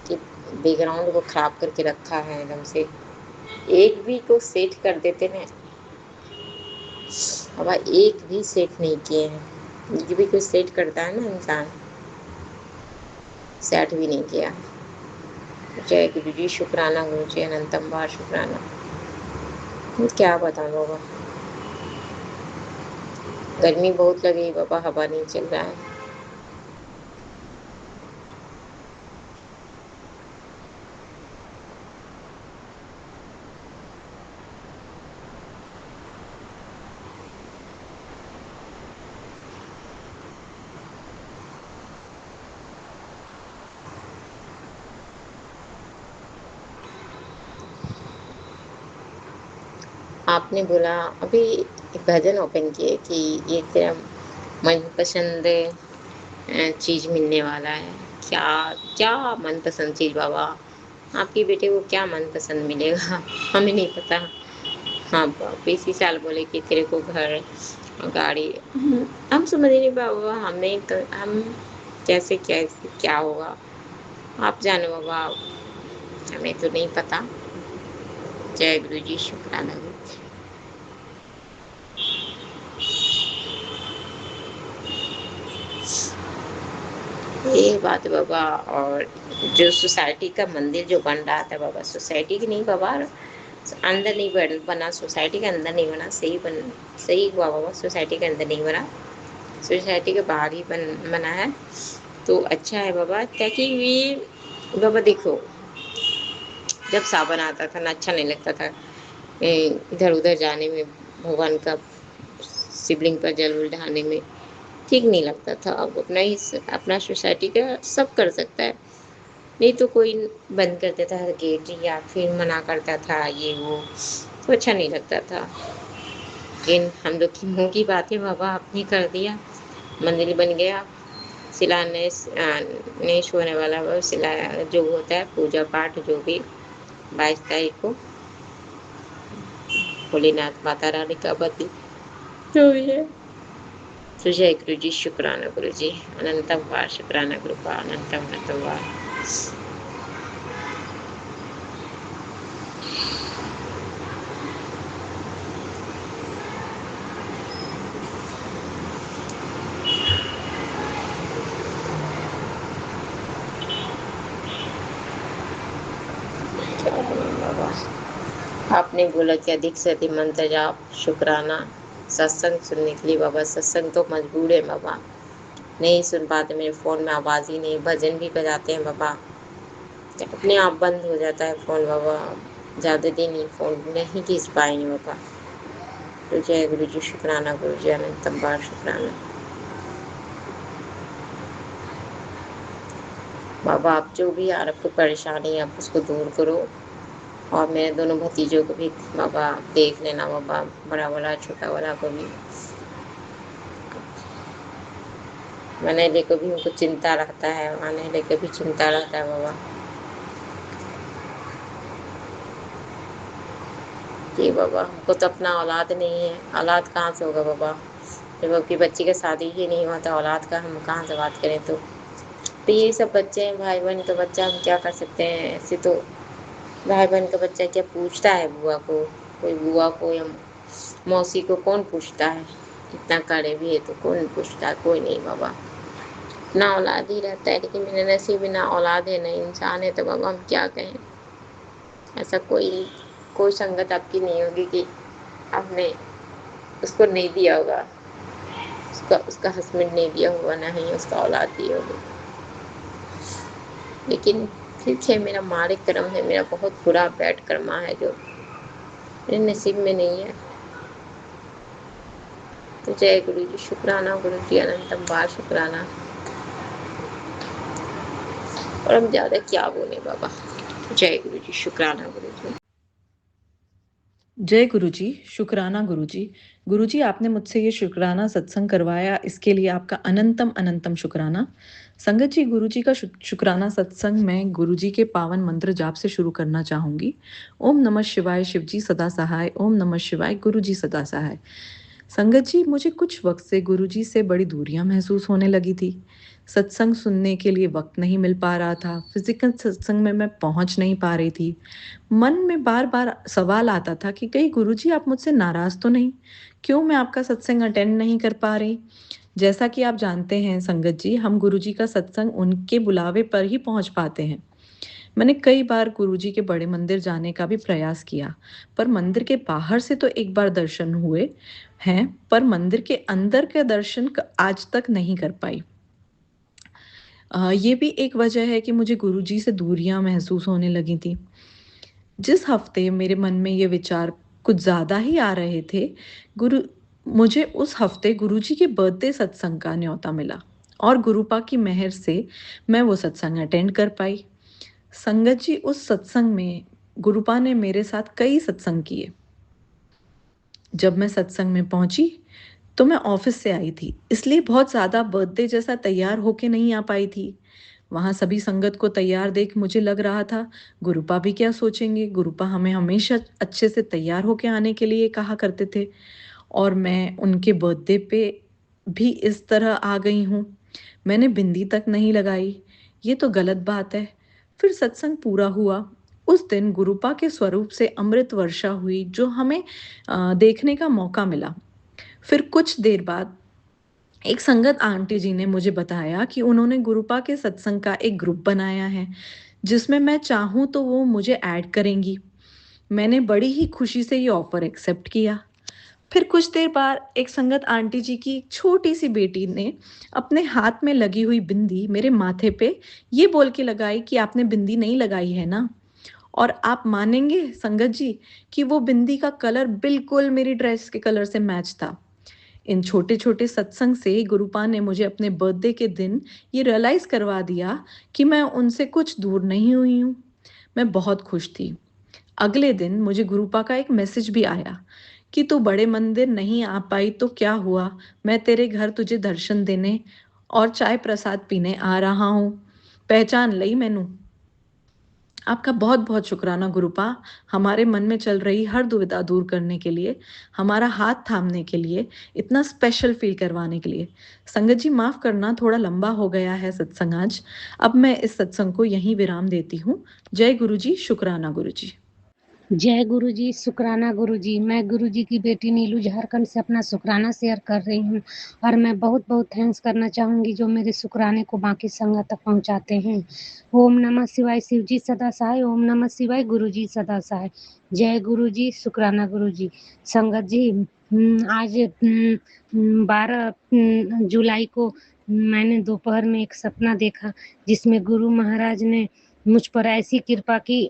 कि बैकग्राउंड को खराब करके रखा है एकदम से। एक भी को सेट कर देते ना बाबा, एक भी सेट नहीं किए हैं। एक भी कोई सेट करता है ना इंसान, सेट भी नहीं किया। जय गुरु जी, शुक्राना गुरु जी, अनंतम बार शुक्राना। क्या बताऊँ बाबा, गर्मी बहुत लगी बाबा, हवा नहीं चल रहा है। आपने बोला अभी भजन ओपन किए कि ये तेरा मनपसंद चीज़ मिलने वाला है। क्या क्या मनपसंद चीज़ बाबा? आपके बेटे को क्या मनपसंद मिलेगा? हमें नहीं पता। हाँ बाबा इसी साल बोले कि तेरे को घर गाड़ी हम समझ नहीं बाबा हमें तो हम कैसे कैसे क्या होगा आप जानो बाबा हमें तो नहीं पता। जय गुरु जी शुक्राना गुरु जी। ये बात बाबा और जो सोसाइटी का मंदिर जो बन रहा था बाबा सोसाइटी की नहीं बाबा अंदर नहीं बना सोसाइटी के अंदर नहीं बना सही हुआ बाबा सोसाइटी के अंदर नहीं बना सोसाइटी के बाहर ही बना है तो अच्छा है बाबा ताकि ये बाबा देखो जब सावन आता था ना अच्छा नहीं लगता था इधर उधर जाने में भगवान का शिवलिंग पर जल उल ढाने में ठीक नहीं लगता था अब अपना ही अपना सोसाइटी का सब कर सकता है नहीं तो कोई बंद कर देता था गेट या फिर मना करता था ये वो तो अच्छा नहीं लगता था लेकिन हम लोग की मुंह की बात है बाबा आपने कर दिया मंदिर बन गया शिलान्यास होने वाला वो शिला जो होता है पूजा पाठ जो भी 22 तारीख को भोलेनाथ माता रानी का बदली जो भी है तो जय गुरु जी शुक्राना गुरु जी अनंतम वार शुक्राना कृपा अनंतम अनंतम वार। क्या बोलूं बाबा आपने बोला कि अधिक से अधिक मंत्र जाप शुक्राना सत्संग सुनने के लिए बाबा सत्संग तो मजबूर है बाबा नहीं सुन पाते मेरे फ़ोन में आवाज़ ही नहीं भजन भी बजाते हैं बाबा अपने आप बंद हो जाता है फ़ोन बाबा ज़्यादा दिन ही फ़ोन नहीं खींच पाएंगे बाबा तो जय गुरु जी शुक्राना गुरु जी अनंतम बार शुक्राना बाबा आप जो भी आपको परेशानी है आप उसको दूर करो और मेरे दोनों भतीजों को भी बाबा देख लेना बाबा बड़ा वाला छोटा वाला को भी मनेले को भी उनको चिंता रहता है मनेले को भी चिंता रहता है बाबा कि बाबा हमको तो अपना औलाद नहीं है औलाद कहाँ से होगा बाबा जब आपकी बच्ची का शादी ही नहीं हुआ था औलाद का हम कहाँ से बात करें तो ये सब बच्चे हैं भाई बहन तो बच्चा हम क्या कर सकते हैं ऐसे तो भाई बहन का बच्चा क्या पूछता है बुआ को कोई बुआ को या मौसी को कौन पूछता है इतना करे भी है तो कौन पूछता है कोई नहीं बाबा ना औलाद ही रहता है लेकिन मेरे नसीब में ना औलाद है ना इंसान है तो बाबा हम क्या कहें ऐसा कोई कोई संगत आपकी नहीं होगी कि आपने उसको नहीं दिया होगा उसका हस्बैंड नहीं दिया होगा ना ही उसका औलाद दी होगी लेकिन ठीक है मेरा मालिक कर्म है मेरा बहुत बुरा बैड कर्मा है जो मेरे नसीब में नहीं है तो जय गुरु जी शुक्राना गुरु जी अनंतम बार शुक्राना और हम ज़्यादा क्या बोले बाबा जय गुरु जी शुक्राना गुरु जी। जय गुरु जी शुक्राना गुरु जी। गुरु जी आपने मुझसे ये शुक्राना सत्संग करवाया इसके लिए आपका अनंतम अनंतम शुक्राना। संगत जी गुरु जी का शुक्राना सत्संग मैं गुरु जी के पावन मंत्र जाप से शुरू करना चाहूँगी। ओम नमः शिवाय शिव जी सदा सहाय। ओम नमः शिवाय गुरु जी सदा सहाय। संगत जी मुझे कुछ वक्त से गुरु जी से बड़ी दूरियां महसूस होने लगी थी। सत्संग सुनने के लिए वक्त नहीं मिल पा रहा था। फिजिकल सत्संग में मैं पहुंच नहीं पा रही थी। मन में बार बार सवाल आता था कि कहीं गुरुजी आप मुझसे नाराज तो नहीं, क्यों मैं आपका सत्संग अटेंड नहीं कर पा रही। जैसा कि आप जानते हैं संगत जी हम गुरुजी का सत्संग उनके बुलावे पर ही पहुंच पाते हैं। मैंने कई बार गुरुजी के बड़े मंदिर जाने का भी प्रयास किया पर मंदिर के बाहर से तो एक बार दर्शन हुए हैं पर मंदिर के अंदर के दर्शन आज तक नहीं कर पाई। ये भी एक वजह है कि मुझे गुरुजी से दूरियां महसूस होने लगी थी। जिस हफ्ते मेरे मन में ये विचार कुछ ज़्यादा ही आ रहे थे, मुझे उस हफ्ते गुरुजी के बर्थडे सत्संग का न्योता मिला और गुरुपा की मेहर से मैं वो सत्संग अटेंड कर पाई। संगत जी उस सत्संग में गुरुपा ने मेरे साथ कई सत्संग किए। जब मैं सत्संग में पहुंची तो मैं ऑफिस से आई थी, इसलिए बहुत ज़्यादा बर्थडे जैसा तैयार होके नहीं आ पाई थी। वहाँ सभी संगत को तैयार देख मुझे लग रहा था, गुरुपा भी क्या सोचेंगे? गुरुपा हमें हमेशा अच्छे से तैयार होके आने के लिए कहा करते थे और मैं उनके बर्थडे पे भी इस तरह आ गई हूँ। मैंने बिंदी तक नहीं लगाई, ये तो गलत बात है। फिर सत्संग पूरा हुआ। उस दिन गुरुपा के स्वरूप से अमृत वर्षा हुई, जो हमें देखने का मौका मिला। फिर कुछ देर बाद एक संगत आंटी जी ने मुझे बताया कि उन्होंने गुरुपा के सत्संग का एक ग्रुप बनाया है, जिसमें मैं चाहूँ तो वो मुझे ऐड करेंगी। मैंने बड़ी ही खुशी से ये ऑफर एक्सेप्ट किया। फिर कुछ देर बाद एक संगत आंटी जी की एक छोटी सी बेटी ने अपने हाथ में लगी हुई बिंदी मेरे माथे पे ये बोल के लगाई कि आपने बिंदी नहीं लगाई है ना। और आप मानेंगे संगत जी कि वो बिंदी का कलर बिल्कुल मेरी ड्रेस के कलर से मैच था। इन छोटे छोटे सत्संग से गुरुपा ने मुझे अपने बर्थडे के दिन ये रियलाइज करवा दिया कि मैं उनसे कुछ दूर नहीं हुई हूँ। मैं बहुत खुश थी। अगले दिन मुझे गुरुपा का एक मैसेज भी आया कि तू बड़े मंदिर नहीं आ पाई तो क्या हुआ, मैं तेरे घर तुझे दर्शन देने और चाय प्रसाद पीने आ रहा हूँ। पहचान लई मैनू। आपका बहुत बहुत शुक्राना गुरुपा, हमारे मन में चल रही हर दुविधा दूर करने के लिए, हमारा हाथ थामने के लिए, इतना स्पेशल फील करवाने के लिए। संगत जी माफ़ करना, थोड़ा लंबा हो गया है सत्संग आज। अब मैं इस सत्संग को यहीं विराम देती हूँ। जय गुरु जी, शुक्राना गुरु जी। जय गुरु जी, शुक्राना गुरु जी। मैं गुरु जी की बेटी नीलू झारखंड से अपना शुक्राना शेयर कर रही हूँ और मैं बहुत बहुत थैंक्स करना चाहूँगी जो मेरे शुक्राने को बाकी संगत तक पहुँचाते हैं। ओम नमः शिवाय, शिव जी सदा सहाय। ओम नमः शिवाय, गुरु जी सदा सहाय। जय गुरु जी, शुक्राना गुरु जी। संगत जी, आज 12 जुलाई को मैंने दोपहर में एक सपना देखा जिसमें गुरु महाराज ने मुझ पर ऐसी कृपा की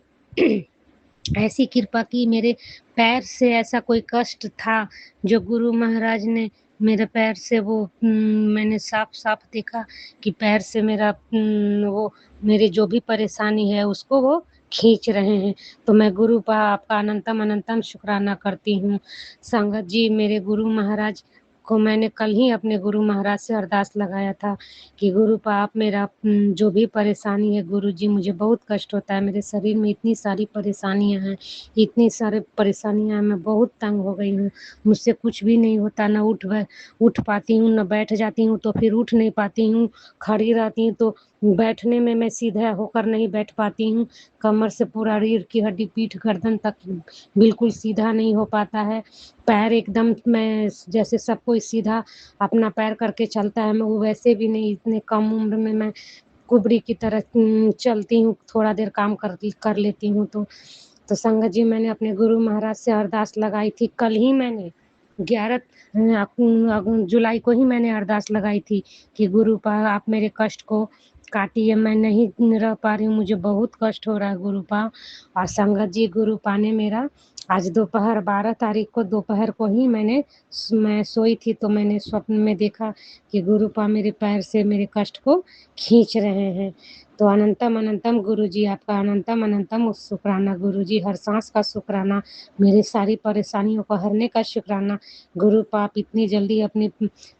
ऐसी कृपा की, मेरे पैर से ऐसा कोई कष्ट था जो गुरु महाराज ने मेरे पैर से वो मैंने साफ साफ देखा कि पैर से मेरा वो मेरी जो भी परेशानी है उसको वो खींच रहे हैं। तो मैं गुरु पा आपका अनंतम अनंतम शुक्राना करती हूँ। संगत जी, मेरे गुरु महाराज को मैंने कल ही अपने गुरु महाराज से अरदास लगाया था कि गुरु आप मेरा जो भी परेशानी है गुरु जी, मुझे बहुत कष्ट होता है, मेरे शरीर में इतनी सारी परेशानियां हैं, इतनी सारी परेशानियां हैं, मैं बहुत तंग हो गई हूँ। मुझसे कुछ भी नहीं होता, ना उठ पाती हूँ, ना बैठ जाती हूँ तो फिर उठ नहीं पाती हूँ, खड़ी रहती हूँ तो बैठने में मैं सीधा होकर नहीं बैठ पाती हूँ। कमर से पूरा रीढ़ की हड्डी, पीठ गर्दन तक बिल्कुल सीधा नहीं हो पाता है। पैर एकदम मैं जैसे सब कोई सीधा अपना पैर करके चलता है, मैं वो वैसे भी नहीं, इतने कम उम्र में मैं कुबरी की तरह चलती हूँ, थोड़ा देर काम कर लेती हूँ। तो संगत जी, मैंने अपने गुरु महाराज से अरदास लगाई थी कल ही। मैंने 11 जुलाई को ही मैंने अरदास लगाई थी कि गुरु आप मेरे कष्ट को काटिए, मैं नहीं रह पा रही हूँ, मुझे बहुत कष्ट हो रहा है गुरु और संगत जी, गुरु ने मेरा आज दोपहर 12 तारीख को दोपहर को ही मैं सोई थी तो मैंने स्वप्न में देखा कि गुरु मेरे पैर से मेरे कष्ट को खींच रहे हैं। तो अनंतम अनंतम गुरु जी, आपका अनंतम अनंतम शुक्राना गुरु जी। हर सांस का शुक्राना, मेरी सारी परेशानियों को हरने का शुक्राना। गुरु आप इतनी जल्दी अपने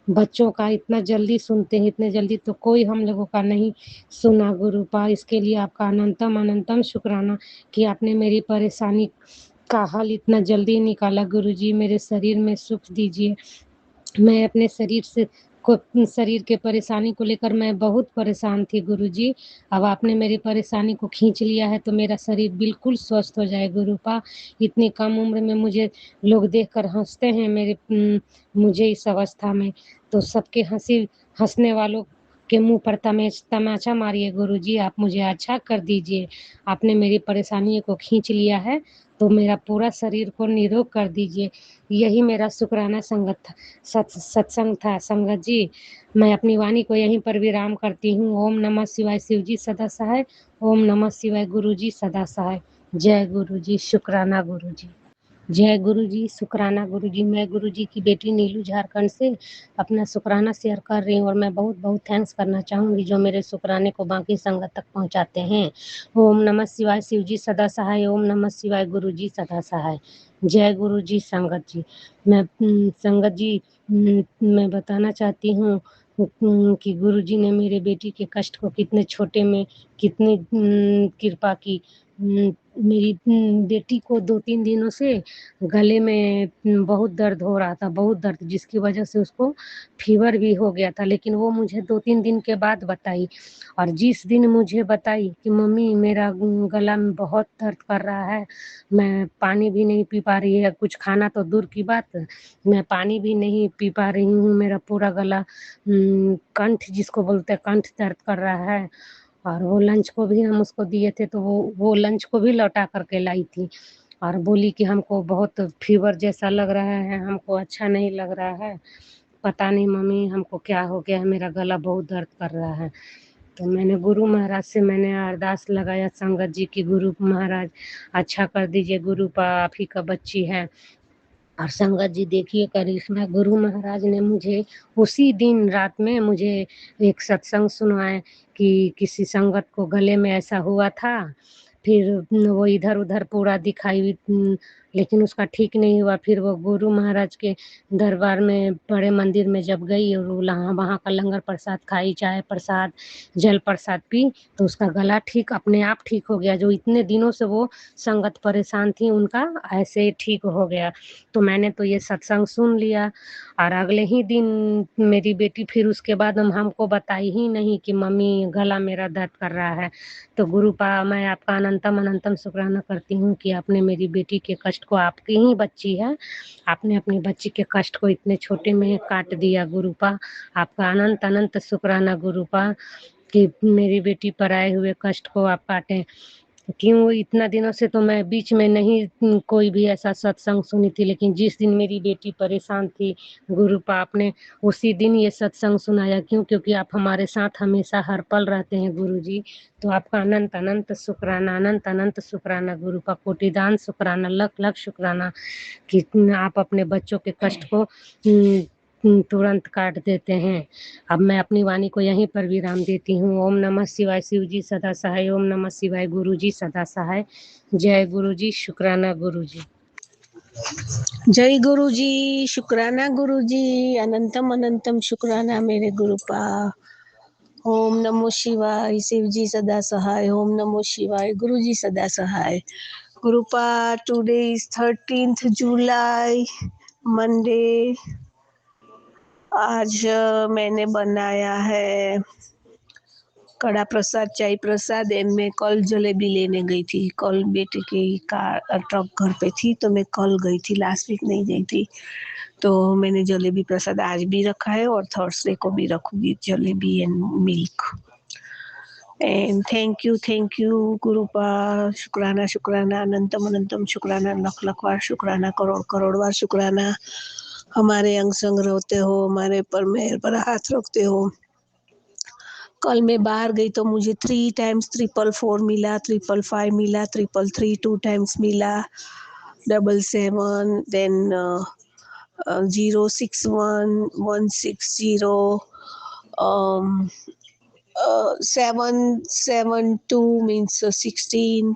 बच्चों का इतना जल्दी सुनते हैं, इतने जल्दी तो कोई हम लोगों का नहीं सुना गुरु इसके लिए आपका अनंतम अनंतम शुक्राना कि आपने मेरी परेशानी का हल इतना जल्दी निकाला। गुरु जी, मेरे शरीर में सुख दीजिए। मैं अपने शरीर के परेशानी को लेकर मैं बहुत परेशान थी गुरु जी। अब आपने मेरी परेशानी को खींच लिया है तो मेरा शरीर बिल्कुल स्वस्थ हो जाए गुरु इतनी कम उम्र में मुझे लोग देखकर हंसते हैं मुझे इस अवस्था में, तो सबके हंसने वालों के मुंह पर तमाचा मारिए गुरु जी, आप मुझे अच्छा कर दीजिए। आपने मेरी परेशानियों को खींच लिया है तो मेरा पूरा शरीर को निरोग कर दीजिए। यही मेरा शुक्राना सत्संग था संगत जी। मैं अपनी वाणी को यहीं पर विराम करती हूँ। ओम नमः शिवाय, शिव जी सदा सहाय। ओम नमः शिवाय, गुरु जी सदा सहाय। जय गुरु जी, शुक्राना गुरु जी। जय गुरु जी, शुक्राना गुरु जी। मैं गुरु जी की बेटी नीलू झारखंड से अपना शुक्राना शेयर कर रही हूँ और मैं बहुत बहुत थैंक्स करना चाहूँगी जो मेरे शुक्राने को बाकी संगत तक पहुँचाते हैं। ओम नमः शिवाय, शिव जी सदा सहाय। ओम नमः शिवाय, गुरु जी सदा सहाय। जय गुरु जी। संगत जी, मैं संगत जी, मैं बताना चाहती हूँ कि गुरु जी ने मेरे बेटी के कष्ट को कितने छोटे में कितनी कृपा की। मेरी बेटी को 2-3 दिनों से गले में बहुत दर्द हो रहा था, बहुत दर्द, जिसकी वजह से उसको फ़ीवर भी हो गया था। लेकिन वो मुझे 2-3 दिन के बाद बताई और जिस दिन मुझे बताई कि मम्मी मेरा गला में बहुत दर्द कर रहा है, मैं पानी भी नहीं पी पा रही है, कुछ खाना तो दूर की बात, मैं पानी भी नहीं पी पा रही हूँ, मेरा पूरा गला कंठ जिसको बोलते हैं कंठ दर्द कर रहा है। और वो लंच को भी हम उसको दिए थे तो वो लंच को भी लौटा कर के लाई थी और बोली कि हमको बहुत फ़ीवर जैसा लग रहा है, हमको अच्छा नहीं लग रहा है, पता नहीं मम्मी हमको क्या हो गया है, मेरा गला बहुत दर्द कर रहा है। तो मैंने गुरु महाराज से मैंने अरदास लगाया संगत जी की, गुरु महाराज अच्छा कर दीजिए, गुरु आप ही का बच्ची है। और संगत जी देखिए करिश्मा, गुरु महाराज ने मुझे उसी दिन रात में मुझे एक सत्संग सुनवाए कि किसी संगत को गले में ऐसा हुआ था, फिर वो इधर-उधर पूरा दिखाई, लेकिन उसका ठीक नहीं हुआ। फिर वो गुरु महाराज के दरबार में बड़े मंदिर में जब गई और वहाँ वहाँ का लंगर प्रसाद खाई, चाय प्रसाद, जल प्रसाद पी, तो उसका गला ठीक अपने आप ठीक हो गया। जो इतने दिनों से वो संगत परेशान थी उनका ऐसे ठीक हो गया। तो मैंने तो ये सत्संग सुन लिया और अगले ही दिन मेरी बेटी फिर उसके बाद हमको बताई ही नहीं कि मम्मी गला मेरा दर्द कर रहा है। तो मैं आपका अनंतम अनंतम शुक्राना करती हूँ कि आपने मेरी बेटी के कष्ट को, आपकी ही बच्ची है, आपने अपनी बच्ची के कष्ट को इतने छोटे में काट दिया गुरुपा। आपका अनंत अनंत शुक्राना गुरुपा कि मेरी बेटी पर आए हुए कष्ट को आप काटें। क्यों इतना दिनों से तो मैं बीच में नहीं कोई भी ऐसा सत्संग सुनी थी, लेकिन जिस दिन मेरी बेटी परेशान थी गुरुपा आपने उसी दिन ये सत्संग सुनाया। क्यों? क्योंकि आप हमारे साथ हमेशा हर पल रहते हैं गुरुजी। तो आपका अनंत अनंत शुक्राना, अनंत अनंत शुक्राना गुरुपा, कोटिदान शुक्राना, लख लख शुक्राना कि आप अपने बच्चों के कष्ट को तुरंत काट देते हैं। अब मैं अपनी वाणी को यहीं पर विराम देती हूँ। ओम नमः शिवाय, शिव जी सदा सहाय। ओम नमः शिवाय, गुरु जी सदा सहाय। जय गुरु जी, शुक्राना गुरु जी। जय गुरु जी, शुक्राना गुरु जी, अनंतम अनंतम शुक्राना मेरे गुरुपा। ओम नमो शिवाय, शिव जी सदा सहाय। ओम नमो शिवाय, गुरु जी सदा सहाय। गुरुपा, today is 13th July, Monday. आज मैंने बनाया है कड़ा प्रसाद, चाय प्रसाद एंड मैं कल जलेबी लेने गई थी। कल बेटे की कार ट्रक घर पे थी तो मैं कल गई थी, लास्ट वीक नहीं गई थी। तो मैंने जलेबी प्रसाद आज भी रखा है और थर्सडे को भी रखूंगी jalebi and milk. And thank you गुरुपा, शुक्राना शुक्राना, अनंतम अनंतम शुक्राना, लख लख बार शुक्राना, करोड़ करोड़ बार शुक्राना। हमारे अंग संग रहते हो, हमारे पर मेहर पर हाथ रखते हो। कल मैं बाहर गई तो मुझे 3 टाइम्स 444 मिला, 555 मिला, 333 2 टाइम्स मिला, 77 then 061 160 772 means 16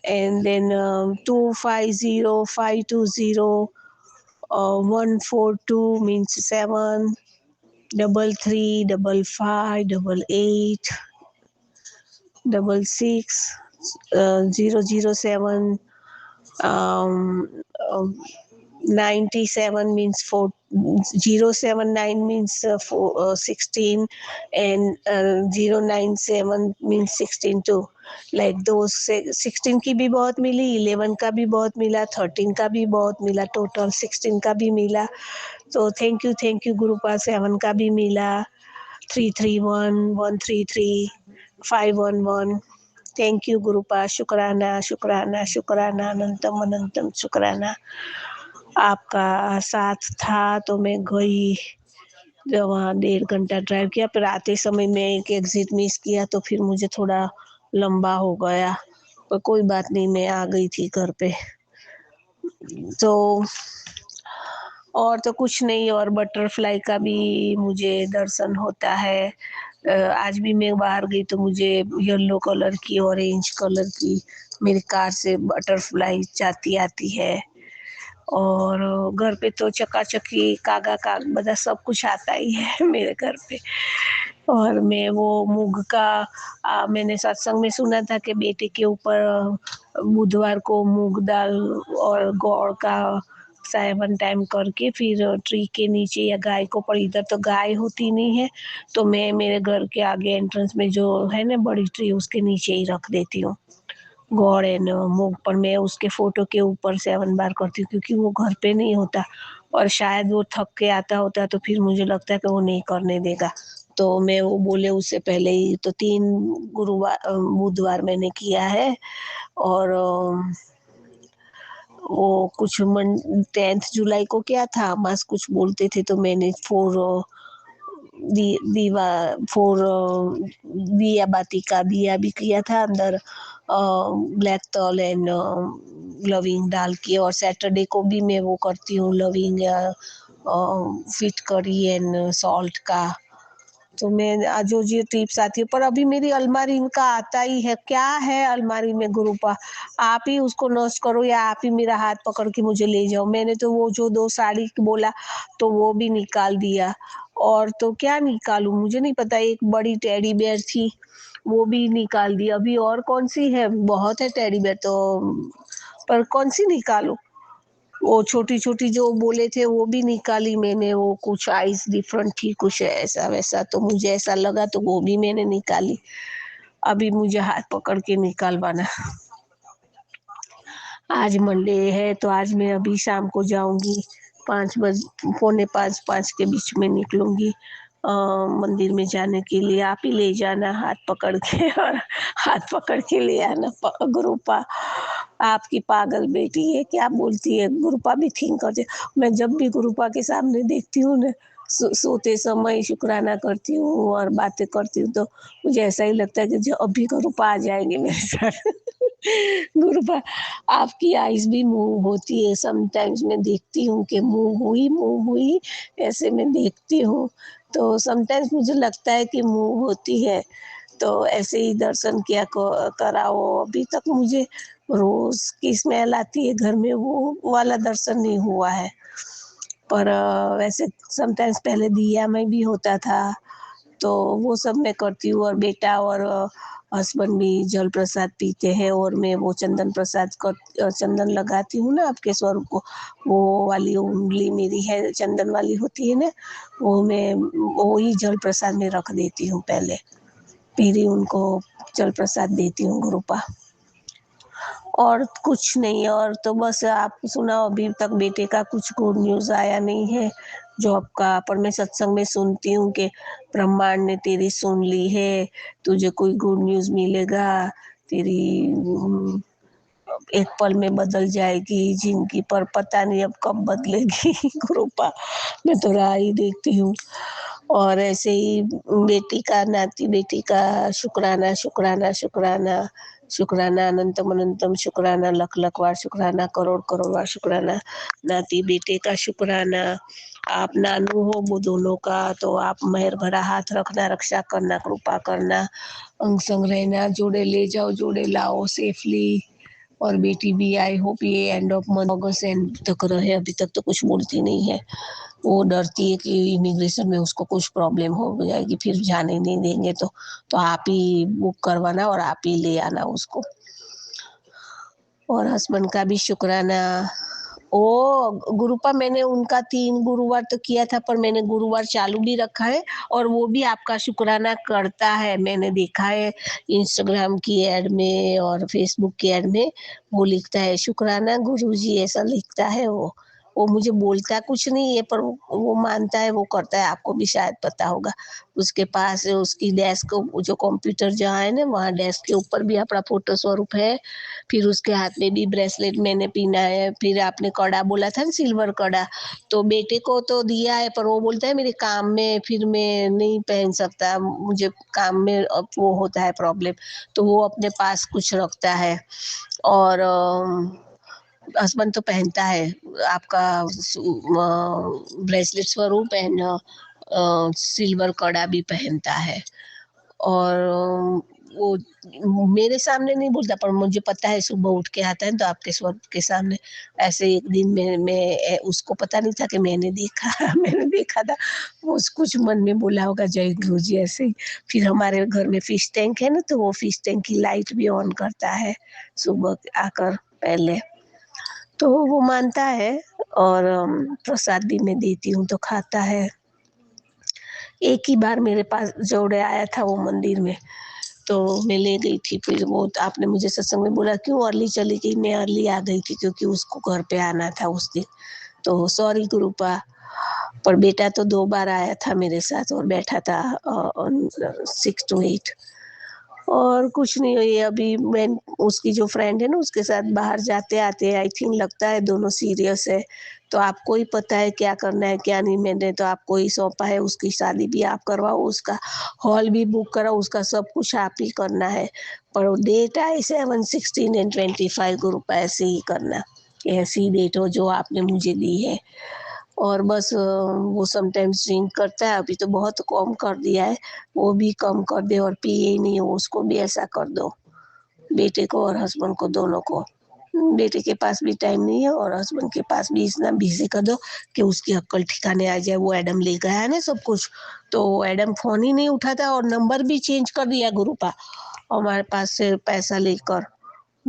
and then 250 520 142 means 7 3 5 8 6 007 97 means 4 079 means 16 and 097 means 16 too. Like those 16 की भी बहुत मिली, 11 का भी बहुत मिला, 13 का भी बहुत मिला, टोटल 16 का भी मिला। तो थैंक यू गुरुपा, 7 का भी मिला, 331 133 511। थैंक यू गुरुपा, शुक्राना शुक्राना शुक्राना, अनंतम अनंतम शुक्राना। आपका साथ था तो मैं गई, जब वहाँ 1.5 घंटा ड्राइव किया, फिर आते समय मैं एक एग्जिट मिस किया तो फिर मुझे थोड़ा लंबा हो गया, पर कोई बात नहीं, मैं आ गई थी घर पे। तो और तो कुछ नहीं, और बटरफ्लाई का भी मुझे दर्शन होता है। आज भी मैं बाहर गई तो मुझे येलो कलर की, ऑरेंज कलर की मेरी कार से बटरफ्लाई जाती आती है। और घर पे तो चकाचकी, कागा काग बधा सब कुछ आता ही है मेरे घर पे। और मैं वो मूंग का मैंने सत्संग में सुना था कि बेटे के ऊपर बुधवार को मूंग दाल और गोड़ का सेवन टाइम करके फिर ट्री के नीचे या गाय को, पर इधर तो गाय होती नहीं है, तो मैं मेरे घर के आगे एंट्रेंस में जो है ना बड़ी ट्री, उसके नीचे ही रख देती हूँ गॉड एंड मूव। पर मैं उसके फोटो के ऊपर 7 बार करती हूँ क्योंकि वो घर पे नहीं होता, और शायद वो थक के आता होता तो फिर मुझे लगता है कि वो नहीं करने देगा। तो मैं वो बोले उससे पहले ही तो 3 बुधवार मैंने किया है। और वो कुछ 10th जुलाई को क्या था, बस कुछ बोलते थे तो मैंने 4 दीवा 4 दिया बाती का दिया भी किया था अंदर ब्लैक तल एंड लविंग डाल के। और सैटरडे को भी मैं वो करती हूँ लविंग फिट करी एंड सॉल्ट का। तो मैं जो जो टिप्स आती है, पर अभी मेरी अलमारी इनका आता ही है, क्या है अलमारी में गुरुपा, आप ही उसको नष्ट करो या आप ही मेरा हाथ पकड़ के मुझे ले जाओ। मैंने तो वो जो 2 साड़ी बोला तो वो भी निकाल दिया, और तो क्या निकालूं मुझे नहीं पता। एक बड़ी टेडी बेयर थी वो भी निकाल दी, अभी और कौन सी है, बहुत है टेडी बेयर तो, पर कौन सी निकालूं। वो छोटी-छोटी जो बोले थे वो भी निकाली मैंने, वो कुछ आइज़ डिफरेंट थी, कुछ ऐसा-वैसा तो मुझे ऐसा लगा तो वो भी मैंने निकाली। अभी मुझे हाथ पकड़ के निकालवाना। आज मंडे है तो आज मैं अभी शाम को जाऊँगी, 5 बज पौने 5 के बीच में निकलूँगी मंदिर में जाने के लिए। आप ही ले जाना हाथ पकड़ के और हाथ पकड़ के ले आना गुरुपा। आपकी पागल बेटी है, क्या बोलती है, गुरुपा भी थिंक करती। मैं जब भी गुरुपा के सामने देखती हूँ ना, सोते समय शुक्राना करती हूँ और बातें करती हूँ तो मुझे ऐसा ही लगता है कि जो अभी गुरुपा आ जाएँगे मेरे साथ। गुरुपा आपकी आइज़ भी मूव होती है, समटाइम्स मैं देखती हूँ कि मूव हुई, ऐसे मैं देखती हूँ। तो समटाइम्स मुझे लगता है कि मूव होती है, तो ऐसे ही दर्शन किया कराओ। अभी तक मुझे रोज़ की स्मेल आती है घर में, वो वाला दर्शन नहीं हुआ है। पर वैसे समटाइम्स पहले दिया में भी होता था, तो वो सब मैं करती हूँ। और बेटा और हस्बैंड भी जल प्रसाद पीते हैं, और मैं वो चंदन प्रसाद का चंदन लगाती हूँ ना आपके स्वरूप को, वो वाली उँगली मेरी है चंदन वाली होती है ना, वो मैं वो ही जल प्रसाद में रख देती हूँ पहले, फिर ही उनको जल प्रसाद देती हूँ गुरुपा। और कुछ नहीं, और तो बस आप सुनाओ, अभी तक बेटे का कुछ गुड न्यूज़ आया नहीं है जॉब का, पर मैं सत्संग में सुनती हूँ कि ब्रह्मांड ने तेरी सुन ली है, तुझे कोई गुड न्यूज़ मिलेगा, तेरी एक पल में बदल जाएगी ज़िंदगी, पर पता नहीं अब कब बदलेगी कृपा। मैं तो राह ही देखती हूँ। और ऐसे ही बेटी का, नाती बेटी का शुक्राना, शुक्राना, शुक्राना, शुक्राना, अनंतम अनंतम शुक्राना, लख लख बार शुक्राना, करोड़ करोड़ बार शुक्राना। नाती बेटे का शुक्राना। आप नानू हो वो दोनों का, तो आप मेहर भरा हाथ रखना, रक्षा करना, कृपा करना, अंग संग रहना, जोड़े ले जाओ, जोड़े लाओ सेफली। और बेटी भी आई होप ये end of month August and तक रहे, अभी तक तो कुछ बोलती नहीं है। वो डरती है कि इमिग्रेशन में उसको कुछ प्रॉब्लम हो जाएगी, फिर जाने नहीं देंगे, तो आप ही बुक करवाना और आप ही ले आना उसको। और हस्बैंड का भी शुक्राना। ओ गुरुपा, मैंने उनका 3 गुरुवार तो किया था, पर मैंने गुरुवार चालू भी रखा है और वो भी आपका शुक्राना करता है, मैंने देखा है इंस्टाग्राम की ऐड में और फेसबुक की ऐड में। वो लिखता है शुक्राना गुरुजी, ऐसा लिखता है वो मुझे बोलता कुछ नहीं है, पर वो मानता है, वो करता है। आपको भी शायद पता होगा, उसके पास उसकी डेस्क, जो कंप्यूटर जहाँ है ना, वहाँ डेस्क के ऊपर भी अपना फोटो स्वरूप है। फिर उसके हाथ में भी ब्रेसलेट मैंने पहना है। फिर आपने कड़ा बोला था ना, सिल्वर कड़ा, तो बेटे को तो दिया है, पर वो बोलता है मेरे काम में फिर मैं नहीं पहन सकता, मुझे काम में अब वो होता है प्रॉब्लम, तो वो अपने पास कुछ रखता है। और हस्बैंड तो पहनता है आपका ब्रेसलेट स्वरूप एंड सिल्वर कड़ा भी पहनता है। और वो मेरे सामने नहीं बोलता, पर मुझे पता है सुबह उठ के आता है तो आपके स्वरूप के सामने। ऐसे एक दिन मैं उसको पता नहीं था कि मैंने देखा मैंने देखा था। वो कुछ मन में बोला होगा जय गुरु जी ऐसे ही। फिर हमारे घर में फिश टैंक है ना, तो वो फिश टैंक की लाइट भी ऑन करता है सुबह आकर पहले। तो वो मानता है और प्रसाद भी मैं देती हूँ तो खाता है। एक ही बार मेरे पास जोड़े आया था वो मंदिर में, तो मैं ले गई थी। फिर वो आपने मुझे सत्संग में बोला क्यों अर्ली चली गई, मैं अर्ली आ गई थी क्योंकि उसको घर पे आना था उस दिन। तो सॉरी गुरुपा। पर बेटा तो 2 बार आया था मेरे साथ और बैठा था 6 to 8। और कुछ नहीं, ये अभी मैं उसकी जो फ्रेंड है ना उसके साथ बाहर जाते आते आई थिंक लगता है दोनों सीरियस है। तो आपको ही पता है क्या करना है क्या नहीं। मैंने तो आपको ही सौंपा है, उसकी शादी भी आप करवाओ, उसका हॉल भी बुक कराओ, उसका सब कुछ आप ही करना है। पर डेट आए 7, 16 एंड 25 ग्रुप ऐसे ही करना। ऐसी डेट हो जो आपने मुझे दी है। और बस वो समटाइम्स ड्रिंक करता है, अभी तो बहुत कम कर दिया है। वो भी कम कर दे और पिए ही नहीं, हो उसको भी ऐसा कर दो, बेटे को और हस्बैंड को दोनों को। बेटे के पास भी टाइम नहीं है और हस्बैंड के पास भी इतना बिजी कर दो कि उसकी अक्ल ठिकाने आ जाए। वो एडम ले गया है ना सब कुछ, तो एडम फोन ही नहीं उठाता और नंबर भी चेंज कर दिया गुरुपा हमारे पास से पैसा लेकर।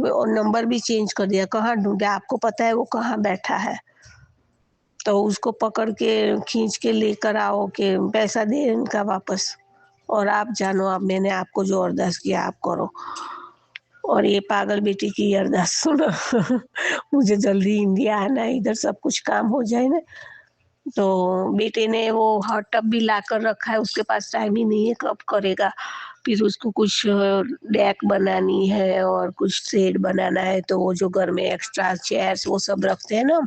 और नंबर भी चेंज कर दिया। कहाँ ढूंढे, आपको पता है वो कहाँ बैठा है। तो उसको पकड़ के खींच के लेकर आओ कि पैसा दे इनका वापस। और आप जानो, अब मैंने आपको जो अरदास किया आप करो। और ये पागल बेटी की अरदास सुनो मुझे जल्दी इंडिया आना है, इधर सब कुछ काम हो जाए ना। तो बेटे ने वो हॉट टब भी लाकर रखा है, उसके पास टाइम ही नहीं है, कब करेगा। फिर उसको कुछ डेक बनानी है और कुछ शेड बनाना है। तो वो जो घर में एक्स्ट्रा चेयर्स वो सब रखते हैं ना,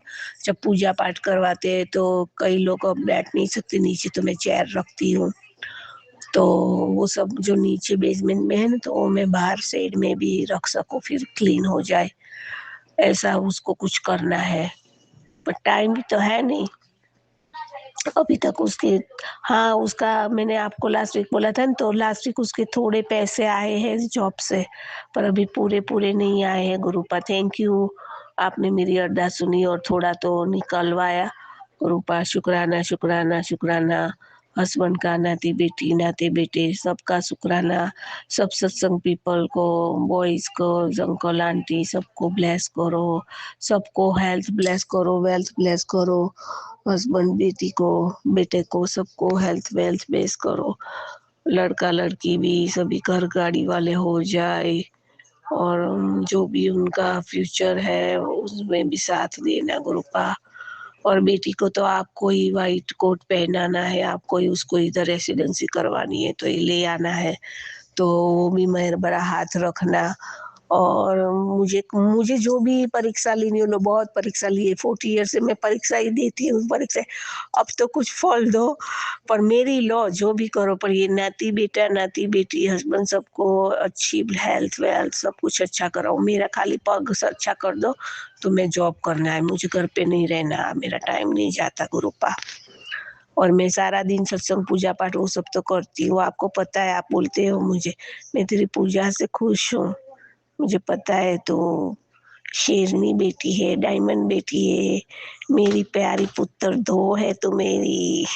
जब पूजा पाठ करवाते हैं तो कई लोग अब बैठ नहीं सकते नीचे, तो मैं चेयर रखती हूँ। तो वो सब जो नीचे बेसमेंट में है ना, तो वो मैं बाहर शेड में भी रख सकूँ, फिर क्लीन हो जाए। ऐसा उसको कुछ करना है, पर टाइम भी तो है नहीं अभी तक उसके। हाँ, उसका मैंने आपको लास्ट वीक बोला था ना, तो लास्ट वीक उसके थोड़े पैसे आए हैं जॉब से, पर अभी पूरे नहीं आए हैं गुरुपा। थैंक यू, आपने मेरी अरदास सुनी और थोड़ा तो निकलवाया गुरुपा। शुक्राना शुक्राना शुक्राना। हस्बैंड का, नाती बेटी नाते बेटे सबका शुक्राना। सब सत्संग पीपल को, बॉयज को, अंकल आंटी सबको ब्लेस करो। सबको हेल्थ ब्लेस करो, वेल्थ ब्लेस करो। हस्बैंड बेटी को, बेटे को, सबको हेल्थ वेल्थ बेस करो। लड़का लड़की भी सभी घर गाड़ी वाले हो जाए और जो भी उनका फ्यूचर है उसमें भी साथ देना गुरुपा। और बेटी को तो आपको ही वाइट कोट पहनाना है, आपको ही उसको इधर रेसिडेंसी करवानी है, तो ये ले आना है। तो वो भी मेहर बड़ा हाथ रखना। और मुझे मुझे जो भी परीक्षा लेनी हो, बहुत परीक्षा ली है, 40 ईयर से मैं परीक्षा ही देती हूँ परीक्षा। अब तो कुछ फल दो, पर मेरी लो जो भी करो, पर ये नाती बेटा नाती बेटी हस्बैंड सबको अच्छी हेल्थ वेल्थ सब कुछ अच्छा कराओ। मेरा खाली पग से अच्छा कर दो, तो मैं जॉब करना है, मुझे घर पे नहीं रहना, मेरा टाइम नहीं जाता गुरुपा। और मैं सारा दिन सत्संग पूजा पाठ वो सब तो करती हूँ, आपको पता है, आप बोलते हो मुझे मैं तेरी पूजा से खुश हूँ, मुझे पता है। तो शेरनी बेटी है, डायमंड बेटी है, मेरी प्यारी पुत्र दो है तो मेरी।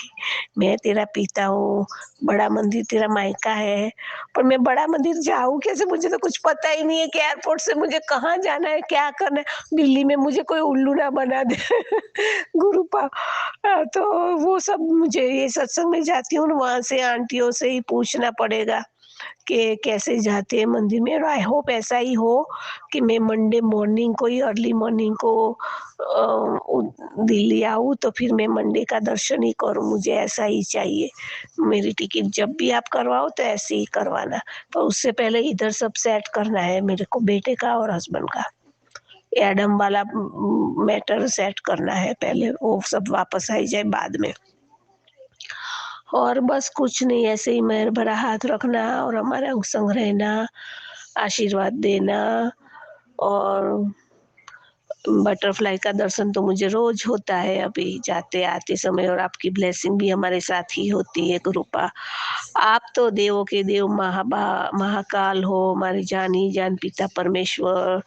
मैं तेरा पिता हूँ, बड़ा मंदिर तेरा मायका है। पर मैं बड़ा मंदिर जाऊँ कैसे, मुझे तो कुछ पता ही नहीं है कि एयरपोर्ट से मुझे कहाँ जाना है, क्या करना है। दिल्ली में मुझे कोई उल्लू ना बना दे गुरुपा। तो वो सब मुझे ये सत्संग में जाती हूँ वहाँ से आंटियों से ही पूछना पड़ेगा कि कैसे जाते हैं मंदिर में। और आई होप ऐसा ही हो कि मैं मंडे मॉर्निंग को ही अर्ली मॉर्निंग को दिल्ली आऊँ, तो फिर मैं मंडे का दर्शन ही करूँ, मुझे ऐसा ही चाहिए। मेरी टिकट जब भी आप करवाओ तो ऐसे ही करवाना, पर उससे पहले इधर सब सेट करना है मेरे को, बेटे का और हस्बैंड का। एडम वाला मैटर सेट करना है पहले, वो सब वापस आ जाए बाद में। और बस कुछ नहीं, ऐसे ही मेहर भरा हाथ रखना और हमारा संग रहना, आशीर्वाद देना। और बटरफ्लाई का दर्शन तो मुझे रोज होता है अभी जाते आते समय, और आपकी ब्लेसिंग भी हमारे साथ ही होती है गुरुपा। आप तो देवों के देव महाकाल हो, हमारे जान ही जान पिता परमेश्वर,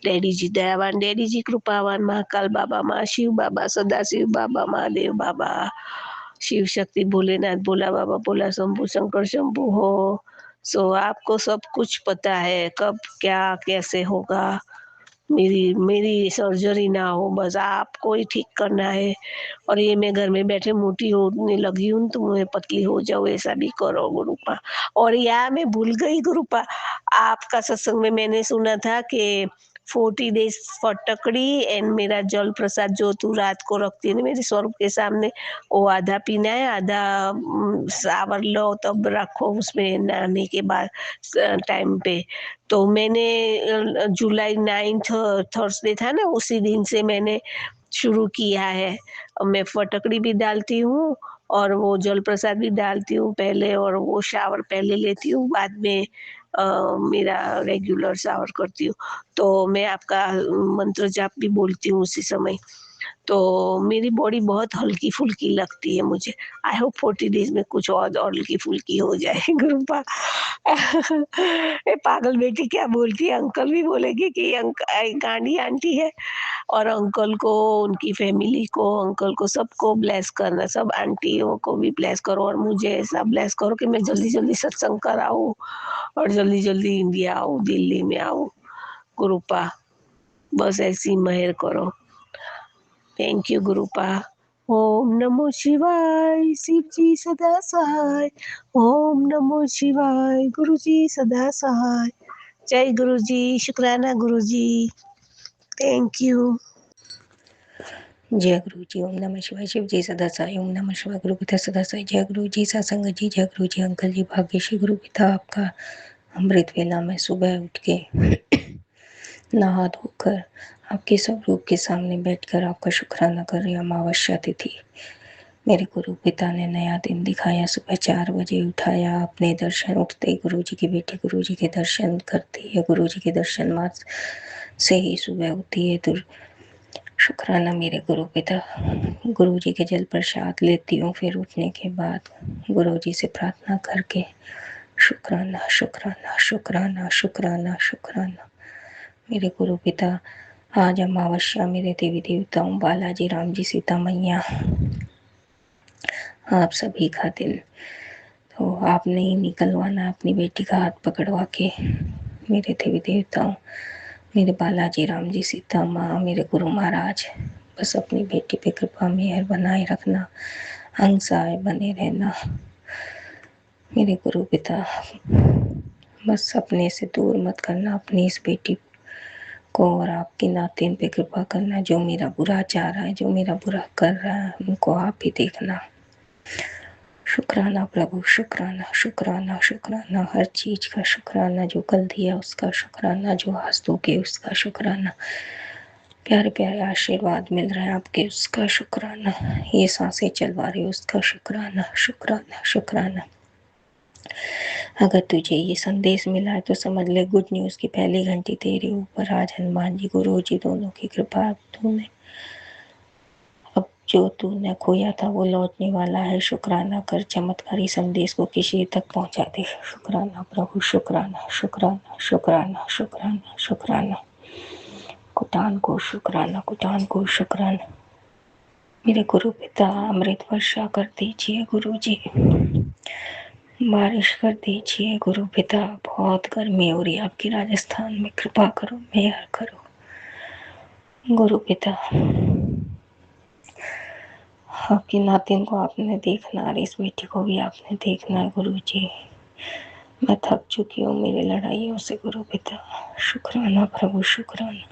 डैडी जी दयावान, डैडी जी कृपावान, महाकाल बाबा, माँ शिव बाबा, सदाशिव बाबा, महादेव बाबा, शिव शक्ति, भोलेनाथ, भोला बाबा, भोला शंभू, शंकर शंभू हो। सो आपको सब कुछ पता है कब क्या कैसे होगा। मेरी मेरी सर्जरी ना हो, बस आपको ही ठीक करना है। और ये मैं घर में बैठे मोटी होने लगी हूँ तो मैं पतली हो जाऊँ, ऐसा भी करो गुरुपा। और यार मैं भूल गई गुरुपा, आपका सत्संग में मैंने सुना था कि 40 डेज फटकड़ी एंड मेरा जल प्रसाद जो तू रात को रखती है ना मेरे स्वरूप के सामने, वो आधा पीना है, आधा शावर लो तब रखो उसमें नहाने के बाद टाइम पे। तो मैंने जुलाई 9th थर्सडे था ना, उसी दिन से मैंने शुरू किया है। मैं फटकड़ी भी डालती हूँ और वो जल प्रसाद भी डालती हूँ पहले, और वो शावर पहले लेती हूँ, बाद में मेरा रेगुलर शावर करती हूँ। तो मैं आपका मंत्र जाप भी बोलती हूँ उसी समय। तो मेरी बॉडी बहुत हल्की-फुल्की लगती है मुझे। आई होप 40 डेज़ में कुछ और हल्की-फुल्की हो जाए गुरुपा। ये पागल बेटी क्या बोलती है, अंकल भी बोलेंगे कि गांडी आंटी है। और अंकल को, उनकी फैमिली को, अंकल को सबको ब्लेस करना, सब आंटियों को भी ब्लेस करो और मुझे ऐसा ब्लेस करो कि मैं जल्दी-जल्दी सत्संग कराऊँ और जल्दी-जल्दी इंडिया आऊँ, दिल्ली में आऊँ गुरुपा। बस ऐसी मेहर करो। Thank you गुरुपा। ओम नमो शिवाय, शिव जी सदा सहाय। ओम नमो शिवाय, गुरु जी सदा सहाय। जय गुरु जी, शुक्राना गुरु जी। Thank you. जय गुरु जी। ओम नमः शिवाय। शिव जी सदा साई। ओम नमः शिवाय। गुरु पिता सदा साई। जय गुरु जी, सत्संग जी, जय गुरु जी, अंकल जी, भाग्यश्री गुरु पिता। आपका अमृत वेला में सुबह उठ के नहा धोकर आपके स्वरूप के सामने बैठकर आपका शुक्राना कर रही हूँ। अमावस्या तिथि मेरे गुरु पिता ने नया दिन दिखाया। सुबह 4 बजे उठाया, अपने दर्शन उठते ही गुरु जी की बेटी गुरु जी के दर्शन करती है। गुरु जी के दर्शन मात्र से ही सुबह होती है। तो शुक्राना मेरे गुरु पिता। गुरु जी के जल प्रसाद लेती हूँ, फिर उठने के बाद गुरु जी से प्रार्थना करके शुक्राना शुक्राना शुक्राना शुक्राना शुक्राना मेरे गुरु पिता। आज अमावस्या मेरे देवी देवताओं, बालाजी, राम जी, सीता मैया, आप सभी का दिन। तो आपने ही निकलवाना अपनी बेटी का हाथ पकड़वा के। मेरे देवी देवताओं, मेरे बालाजी, राम जी, सीता माँ, मेरे गुरु महाराज, बस अपनी बेटी पे कृपा मेहर बनाए रखना, हंसाए बने रहना मेरे गुरु पिता। बस अपने से दूर मत करना अपनी इस बेटी को, और आपकी नातिन पे कृपा करना। जो मेरा बुरा चाह रहा है, जो मेरा बुरा कर रहा है, उनको आप ही देखना। शुक्राना प्रभु, शुक्राना शुक्राना शुक्राना, हर चीज का शुक्राना। जो कल दिया उसका शुक्राना, जो आज दोगे उसका शुक्राना, प्यारे प्यारे आशीर्वाद मिल रहे हैं आपके उसका शुक्राना, ये सांसें चलवा रही उसका शुक्राना शुक्राना शुक्राना। अगर तुझे ये संदेश मिला है तो समझ ले गुड न्यूज़ की पहली घंटी तेरे ऊपर। आज हनुमान जी, गुरु जी दोनों की कृपा तूने, अब जो तूने खोया था वो लौटने वाला है। शुक्राना कर, चमत्कारी संदेश को किसी तक पहुंचा दे। शुक्राना प्रभु, शुक्राना शुक्राना शुक्राना शुक्राना शुक्राना। कुटान को शुक्राना, कुटान को शुक्राना। मेरे गुरु पिता, अमृत वर्षा कर दीजिए गुरु जी, बारिश कर दीजिए गुरु पिता। बहुत गर्मी हो रही है आपकी राजस्थान में, कृपा करो, मेहर करो गुरु पिता। आपकी नातिन को आपने देखना और इस बेटी को भी आपने देखना है गुरु जी। मैं थक चुकी हूँ मेरी लड़ाइयों से गुरु पिता। शुक्राना प्रभु, शुक्राना।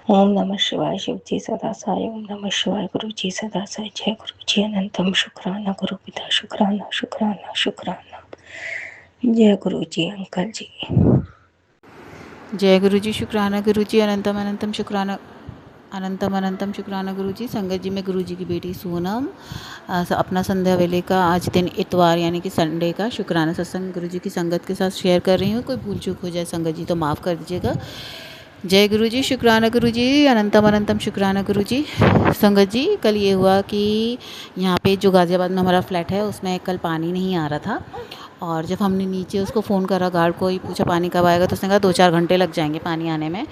ओम नमः शिवाय। शिव जी सदा साई। ओम नमः शिवाय। गुरु जी सदा साई। जय गुरु जी अनंतम। शुक्राना गुरु पिता, शुक्राना शुक्राना शुक्राना। जय गुरु जी अंकल जी। जय गुरु जी। शुक्राना गुरु जी अनंतम अनंतम शुक्राना, अनंतम अनंतम शुक्राना गुरु जी। संगत जी, मैं गुरु जी की बेटी सोनम अपना संध्या वेले का आज दिन इतवार यानी कि संडे का शुक्राना सत्संग गुरु जी की संगत के साथ शेयर कर रही हूँ। कोई भूल चूक हो जाए संगत जी तो माफ़ कर दीजिएगा। जय गुरु जी, शुक्राना गुरु जी, अनंतम अनंतम शुक्राना गुरु जी। संगत जी, कल ये हुआ कि यहाँ पे जो गाज़ियाबाद में हमारा फ्लैट है उसमें कल पानी नहीं आ रहा था, और जब हमने नीचे उसको फ़ोन करा, गार्ड को ही पूछा पानी कब आएगा, तो उसने कहा 2-4 घंटे लग जाएंगे पानी आने में।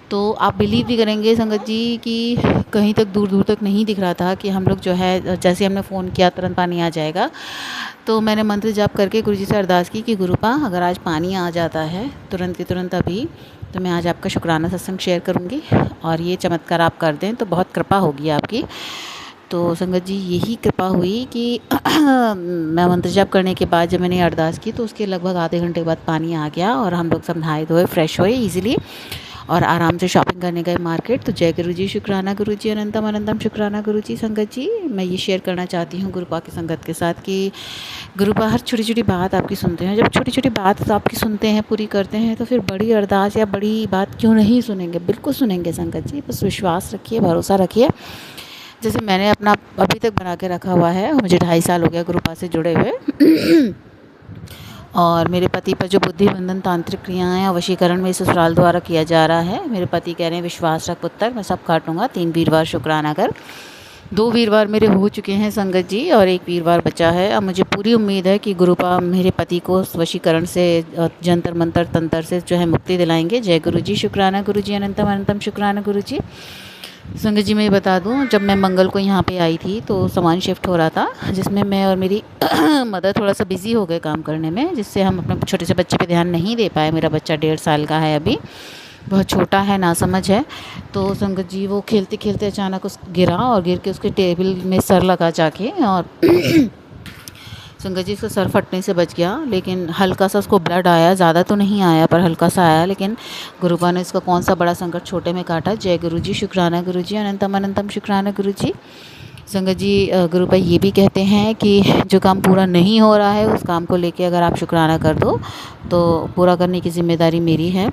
तो आप बिलीव भी करेंगे संगत जी कि कहीं तक दूर दूर तक नहीं दिख रहा था कि हम लोग जो है, जैसे हमने फ़ोन किया तुरंत पानी आ जाएगा। तो मैंने मंत्र जाप करके गुरुजी से अरदास की कि गुरुपा, अगर आज पानी आ जाता है तुरंत के तुरंत अभी, तो मैं आज आपका शुक्राना सत्संग शेयर करूँगी, और ये चमत्कार आप कर दें तो बहुत कृपा होगी आपकी। तो संगत जी, यही कृपा हुई कि मैं मंत्र जाप करने के बाद जब मैंने अरदास की तो उसके लगभग आधे घंटे के बाद पानी आ गया, और हम लोग सब नहाए धोए फ्रेश हुए ईज़िली, और आराम से शॉपिंग करने गए मार्केट। तो जय गुरु जी, शुक्राना गुरु जी, अनंतम अनंतम शुक्राना गुरु जी। संगत जी, मैं ये शेयर करना चाहती हूँ गुरुपा की संगत के साथ कि गुरुपा हर छोटी छोटी बात आपकी सुनते हैं। जब छोटी छोटी बात आपकी सुनते हैं, पूरी करते हैं, तो फिर बड़ी अरदास या बड़ी बात क्यों नहीं सुनेंगे, बिल्कुल सुनेंगे संगत जी। बस विश्वास रखिए, भरोसा रखिए। जैसे मैंने अपना अभी तक बना के रखा हुआ है, मुझे 2.5 साल हो गया गुरुपा से जुड़े हुए और मेरे पति पर जो बुद्धि बंधन तांत्रिक क्रियाएं और वशीकरण में ससुराल द्वारा किया जा रहा है, मेरे पति कह रहे हैं विश्वास रख पुत्र, मैं सब काटूंगा। 3 वीरवार शुक्राना कर। 2 वीरवार मेरे हो चुके हैं संगत जी, और 1 वीरवार बचा है। अब मुझे पूरी उम्मीद है कि गुरुपा मेरे पति को वशीकरण से, जंतर मंतर तंत्र से जो है मुक्ति दिलाएंगे। जय गुरु जी, शुक्राना गुरु जी, अनंतम अनंतम शुक्राना गुरु जी। संगत जी, मैं ये बता दूं, जब मैं मंगल को यहाँ पे आई थी तो सामान शिफ्ट हो रहा था, जिसमें मैं और मेरी मदर थोड़ा सा बिज़ी हो गए काम करने में, जिससे हम अपने छोटे से बच्चे पे ध्यान नहीं दे पाए। मेरा बच्चा 1.5 साल का है अभी, बहुत छोटा है, नासमझ है। तो संगत जी, वो खेलते खेलते अचानक उस गिरा, और गिर के उसके टेबल में सर लगा जाके, और संगत जी इसका सर फटने से बच गया, लेकिन हल्का सा उसको ब्लड आया, ज़्यादा तो नहीं आया पर हल्का सा आया। लेकिन गुरुपा ने इसका कौन सा बड़ा संकट छोटे में काटा। जय गुरु जी, शुक्राना गुरु जी, अनंतम अनंतम शुक्राना गुरु जी। संगत जी, गुरुपा ये भी कहते हैं कि जो काम पूरा नहीं हो रहा है उस काम को लेके अगर आप शुक्राना कर दो तो पूरा करने की जिम्मेदारी मेरी है।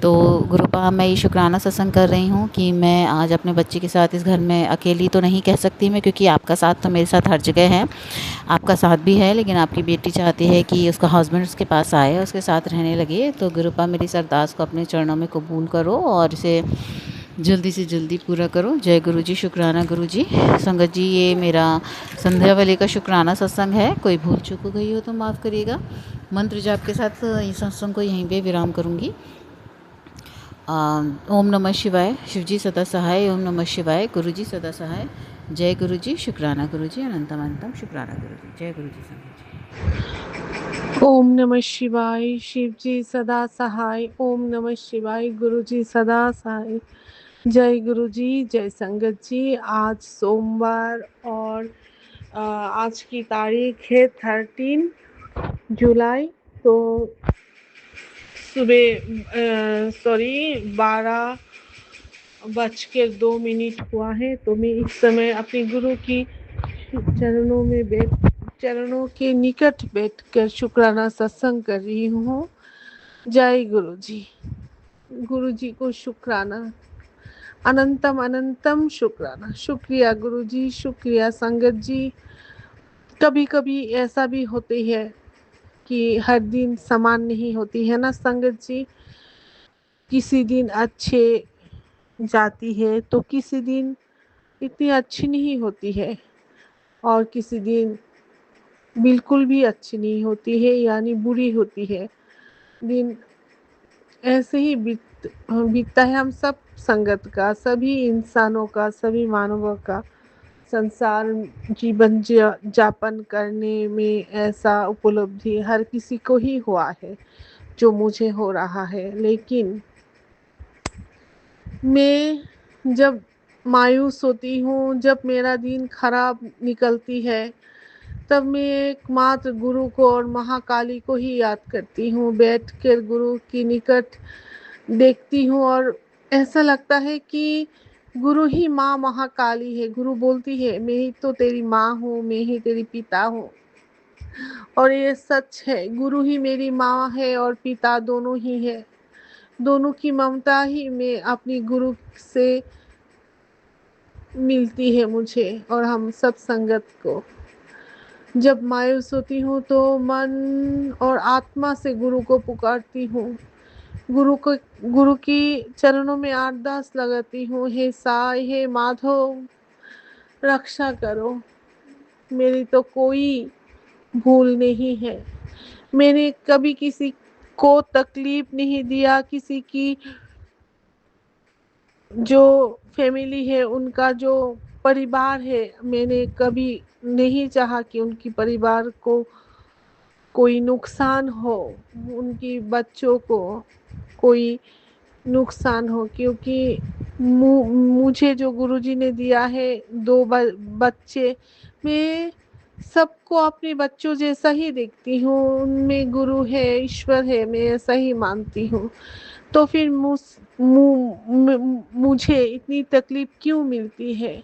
तो गुरुपा, मैं ये शुक्राना सत्संग कर रही हूँ कि मैं आज अपने बच्चे के साथ इस घर में अकेली तो नहीं कह सकती मैं, क्योंकि आपका साथ तो मेरे साथ हर जगह है, आपका साथ भी है, लेकिन आपकी बेटी चाहती है कि उसका हस्बैंड उसके पास आए, उसके साथ रहने लगे। तो गुरुपा, मेरी इस अरदास को अपने चरणों में कबूल करो और इसे जल्दी से जल्दी पूरा करो। जय गुरु जी, शुक्राना गुरु जी। संगत जी, ये मेरा संध्या वाले का शुक्राना सत्संग है, कोई भूल चूक हो गई हो तो माफ़ करिएगा। मंत्र जाप के साथ इस सत्संग को यहीं पे विराम करूँगी। ओम नमः शिवाय। शिवजी सदा सहाय। ओम नमः शिवाय। गुरु जी सदा सहाय। जय गुरु जी, शुक्राना गुरु जी, अनंतम अनंतम शुक्राना गुरु जी। जय गुरु जी, संगत जी। ओम नमः शिवाय। शिव जी सदा सहाय। ओम नमः शिवाय। गुरु जी सदा सहाय। जय गुरु जी, जय संगत जी। आज सोमवार और आज की तारीख है 13 जुलाई। तो सुबह 12:02 हुआ है। तो मैं इस समय अपने गुरु की चरणों के निकट बैठकर शुक्राना सत्संग कर रही हूँ। जय गुरु जी। गुरु जी को शुक्राना, अनंतम अनंतम शुक्राना। शुक्रिया गुरु जी, शुक्रिया संगत जी। कभी कभी ऐसा भी होती है कि हर दिन समान नहीं होती है ना संगत जी। किसी दिन अच्छे जाती है तो किसी दिन इतनी अच्छी नहीं होती है, और किसी दिन बिल्कुल भी अच्छी नहीं होती है, यानी बुरी होती है। दिन ऐसे ही बीतता है हम सब संगत का, सभी इंसानों का, सभी मानवों का। संसार जीवन जापन करने में ऐसा उपलब्धि हर किसी को ही हुआ है जो मुझे हो रहा है। लेकिन मैं जब मायूस होती हूँ, जब मेरा दिन खराब निकलती है, तब मैं एकमात्र गुरु को और महाकाली को ही याद करती हूँ। बैठकर गुरु की निकट देखती हूँ और ऐसा लगता है कि गुरु ही माँ महाकाली है। गुरु बोलती है, मैं ही तो तेरी माँ हूँ, मैं ही तेरी पिता हूँ। और ये सच है, गुरु ही मेरी माँ है और पिता दोनों ही है। दोनों की ममता ही मैं अपनी गुरु से मिलती है मुझे और हम सब संगत को। जब मायूस होती हूँ तो मन और आत्मा से गुरु को पुकारती हूँ, गुरु की चरणों में अरदास लगाती हूँ, हे साई हे माधव रक्षा करो, मेरी तो कोई भूल नहीं है, मैंने कभी किसी को तकलीफ नहीं दिया, किसी की जो फैमिली है, उनका जो परिवार है, मैंने कभी नहीं चाहा कि उनकी परिवार को कोई नुकसान हो, उनकी बच्चों को कोई नुकसान हो, क्योंकि मुझे जो गुरुजी ने दिया है 2 बच्चे, मैं सबको अपने बच्चों जैसा ही देखती हूँ, उनमें गुरु है, ईश्वर है, मैं ऐसा ही मानती हूँ। तो फिर मुझे इतनी तकलीफ क्यों मिलती है?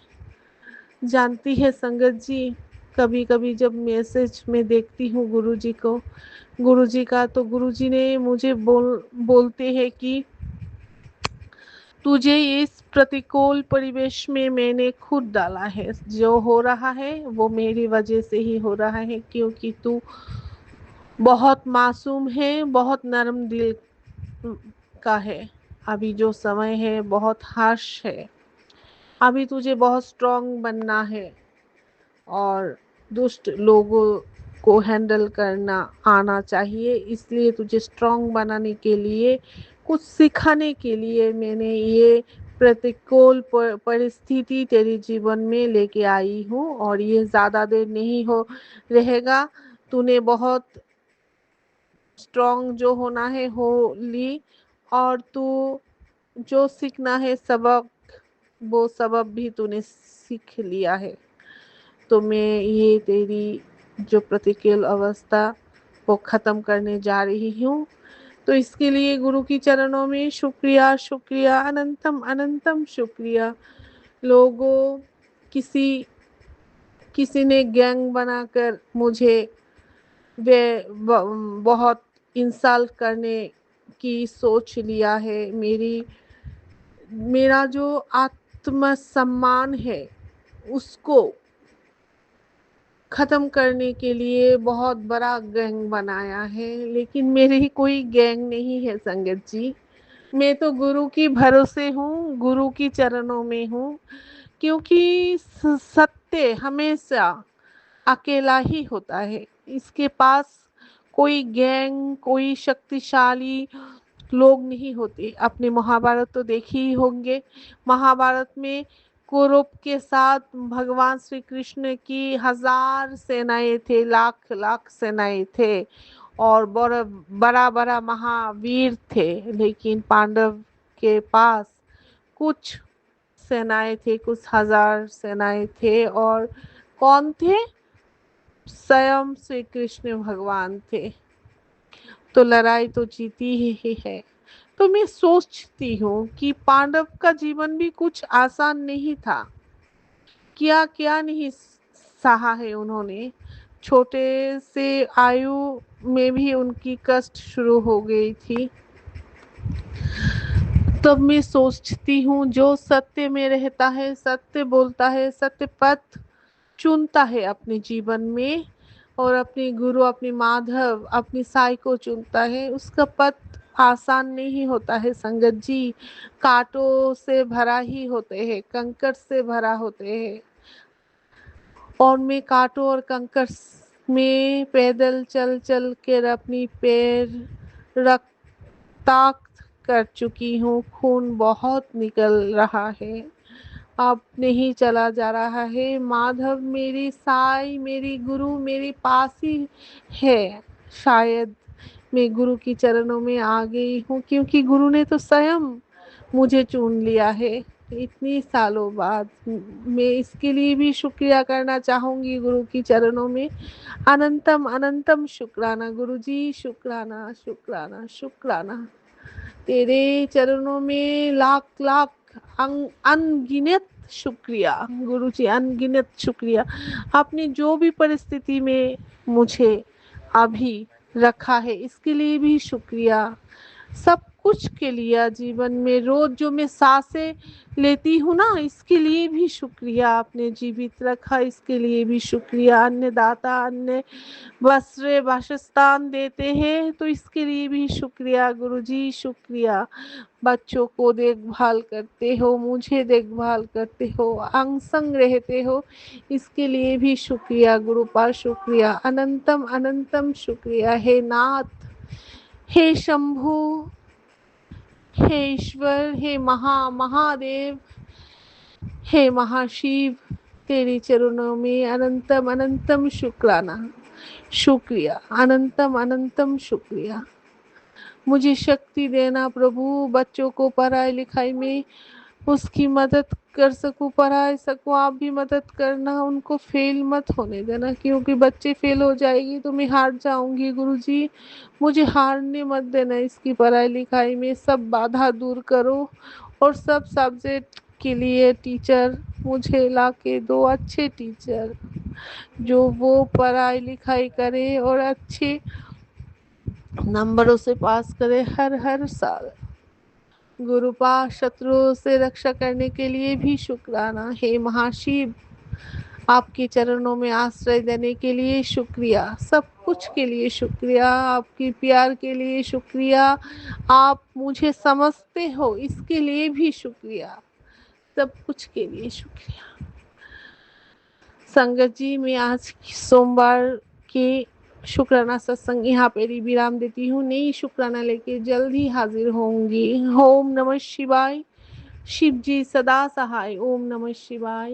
जानती है संगत जी, कभी कभी जब मैसेज में देखती हूँ गुरुजी का, तो गुरुजी ने मुझे बोलते हैं कि तुझे इस प्रतिकूल परिवेश में मैंने खुद डाला है, जो हो रहा है वो मेरी वजह से ही हो रहा है, क्योंकि तू बहुत मासूम है, बहुत नरम दिल का है। अभी जो समय है बहुत हार्श है, अभी तुझे बहुत स्ट्रांग बनना है और दुष्ट लोगों को हैंडल करना आना चाहिए। इसलिए तुझे स्ट्रांग बनाने के लिए, कुछ सिखाने के लिए मैंने ये प्रतिकूल परिस्थिति तेरे जीवन में लेके आई हूँ, और ये ज़्यादा देर नहीं हो रहेगा। तूने बहुत स्ट्रांग जो होना है हो ली, और तू जो सीखना है सबक, वो सबक भी तूने सीख लिया है। तो मैं ये तेरी जो प्रतिकूल अवस्था वो ख़त्म करने जा रही हूँ। तो इसके लिए गुरु की चरणों में शुक्रिया, शुक्रिया, अनंतम अनंतम शुक्रिया। लोगों, किसी ने गैंग बनाकर मुझे बहुत इंसल्ट करने की सोच लिया है। मेरा जो आत्मसम्मान है उसको ख़त्म करने के लिए बहुत बड़ा गैंग बनाया है, लेकिन मेरी कोई गैंग नहीं है संगत जी। मैं तो गुरु की भरोसे हूँ, गुरु की चरणों में हूँ, क्योंकि सत्य हमेशा अकेला ही होता है। इसके पास कोई गैंग, कोई शक्तिशाली लोग नहीं होते। आपने महाभारत तो देखे ही होंगे। महाभारत में कौरव के साथ भगवान श्री कृष्ण की 1000 सेनाएं थे, लाख सेनाएं थे, और बड़ा महावीर थे। लेकिन पांडव के पास कुछ सेनाएं थे, कुछ 1000 सेनाएं थे, और कौन थे? स्वयं श्री कृष्ण भगवान थे। तो लड़ाई तो जीती ही है। तो मैं सोचती हूँ कि पांडव का जीवन भी कुछ आसान नहीं था। क्या नहीं सहा है उन्होंने। छोटे से आयु में भी उनकी कष्ट शुरू हो गई थी। तब मैं सोचती हूँ, जो सत्य में रहता है, सत्य बोलता है, सत्य पथ चुनता है अपने जीवन में, और अपने गुरु, अपने माधव, अपनी साई को चुनता है, उसका पथ आसान नहीं होता है संगत जी। कांटों से भरा ही होते हैं, कंकड़ से भरा होते हैं, और मैं कांटों और कंकड़ में पैदल चल कर अपनी पैर रक्ताक्त कर चुकी हूँ। खून बहुत निकल रहा है, अब नहीं चला जा रहा है। माधव मेरी साई, मेरी गुरु मेरे पास ही है। शायद मैं गुरु की चरणों में आ गई हूँ, क्योंकि गुरु ने तो स्वयं मुझे चुन लिया है इतनी सालों बाद। मैं इसके लिए भी शुक्रिया करना चाहूँगी गुरु की चरणों में। अनंतम अनंतम शुक्राना गुरुजी, शुक्राना शुक्राना शुक्राना। तेरे चरणों में लाख अनगिनत शुक्रिया गुरुजी, अनगिनत शुक्रिया। आपने जो भी परिस्थिति में मुझे अभी रखा है इसके लिए भी शुक्रिया। सब कुछ के लिए जीवन में। रोज जो मैं सांसें लेती हूँ ना, इसके लिए भी शुक्रिया। आपने जीवित रखा, इसके लिए भी शुक्रिया। अन्नदाता अन्न वस्त्र वासस्थान देते हैं, तो इसके लिए भी शुक्रिया गुरुजी, शुक्रिया। बच्चों को देखभाल करते हो, मुझे देखभाल करते हो, अंग संग रहते हो, इसके लिए भी शुक्रिया गुरुपा, शुक्रिया। अनंतम अनंतम शुक्रिया। हे नाथ, हे शंभु, हे ईश्वर, हे महादेव, हे महाशिव, तेरे चरणों में अनंतम अनंतम शुक्राना, शुक्रिया। अनंतम अनंतम शुक्रिया। मुझे शक्ति देना प्रभु, बच्चों को पढ़ाई लिखाई में उसकी मदद कर सकूं, पढ़ा सकूं। आप भी मदद करना, उनको फेल मत होने देना, क्योंकि बच्चे फेल हो जाएगी तो मैं हार जाऊंगी गुरुजी। मुझे हारने मत देना इसकी पढ़ाई लिखाई में। सब बाधा दूर करो और सब सब्जेक्ट के लिए टीचर मुझे ला के दो, अच्छे टीचर जो वो पढ़ाई लिखाई करे और अच्छे नंबरों से पास करे हर साल। गुरुपा, शत्रुओं से रक्षा करने के लिए भी शुक्राना। हे महाशिव, आपके चरणों में आश्रय देने के लिए शुक्रिया। सब कुछ के लिए शुक्रिया, आपके प्यार के लिए शुक्रिया। आप मुझे समझते हो, इसके लिए भी शुक्रिया। सब कुछ के लिए शुक्रिया। संगत जी, मैं आज सोमवार के शुक्राना सत्संग यहाँ पे विराम देती हूँ। नई शुक्राना लेके जल्द ही हाजिर होंगी। ओम नमः शिवाय। शिव जी सदा सहाय। ओम नमः शिवाय।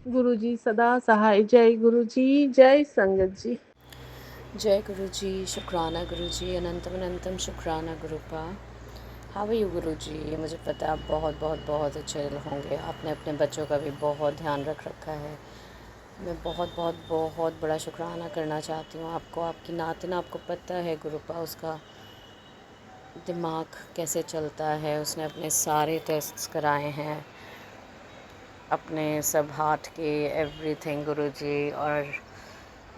गुरु जी सदा सहाय। जय गुरु जी, जय संगत जी। जय गुरु जी, शुक्राना गुरु जी, अनंतम अनंतम शुक्राना गुरुपा। हाउ आर यू गुरु जी? मुझे पता है आप बहुत बहुत बहुत अच्छे होंगे। आपने अपने बच्चों का भी बहुत ध्यान रखा है। मैं बहुत बहुत बहुत बड़ा शुक्राना करना चाहती हूँ आपको। आपकी नातिन, आपको पता है गुरुपा उसका दिमाग कैसे चलता है। उसने अपने सारे टेस्ट्स कराए हैं, अपने सब हार्ट के एवरीथिंग गुरुजी। और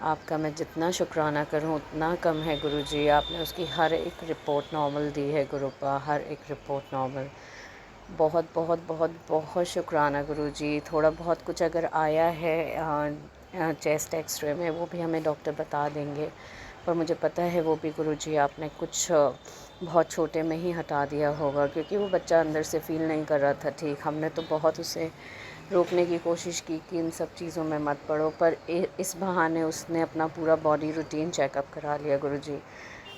आपका मैं जितना शुक्राना करूं उतना कम है गुरुजी। आपने उसकी हर एक रिपोर्ट नॉर्मल दी है गुरुपा, हर एक रिपोर्ट नॉर्मल। बहुत बहुत बहुत बहुत शुक्राना गुरुजी। थोड़ा बहुत कुछ अगर आया है चेस्ट एक्सरे में, वो भी हमें डॉक्टर बता देंगे, पर मुझे पता है वो भी गुरुजी आपने कुछ बहुत छोटे में ही हटा दिया होगा, क्योंकि वो बच्चा अंदर से फील नहीं कर रहा था ठीक। हमने तो बहुत उसे रोकने की कोशिश की कि इन सब चीज़ों में मत पड़ो, पर इस बहाने उसने अपना पूरा बॉडी रूटीन चेकअप करा लिया गुरुजी,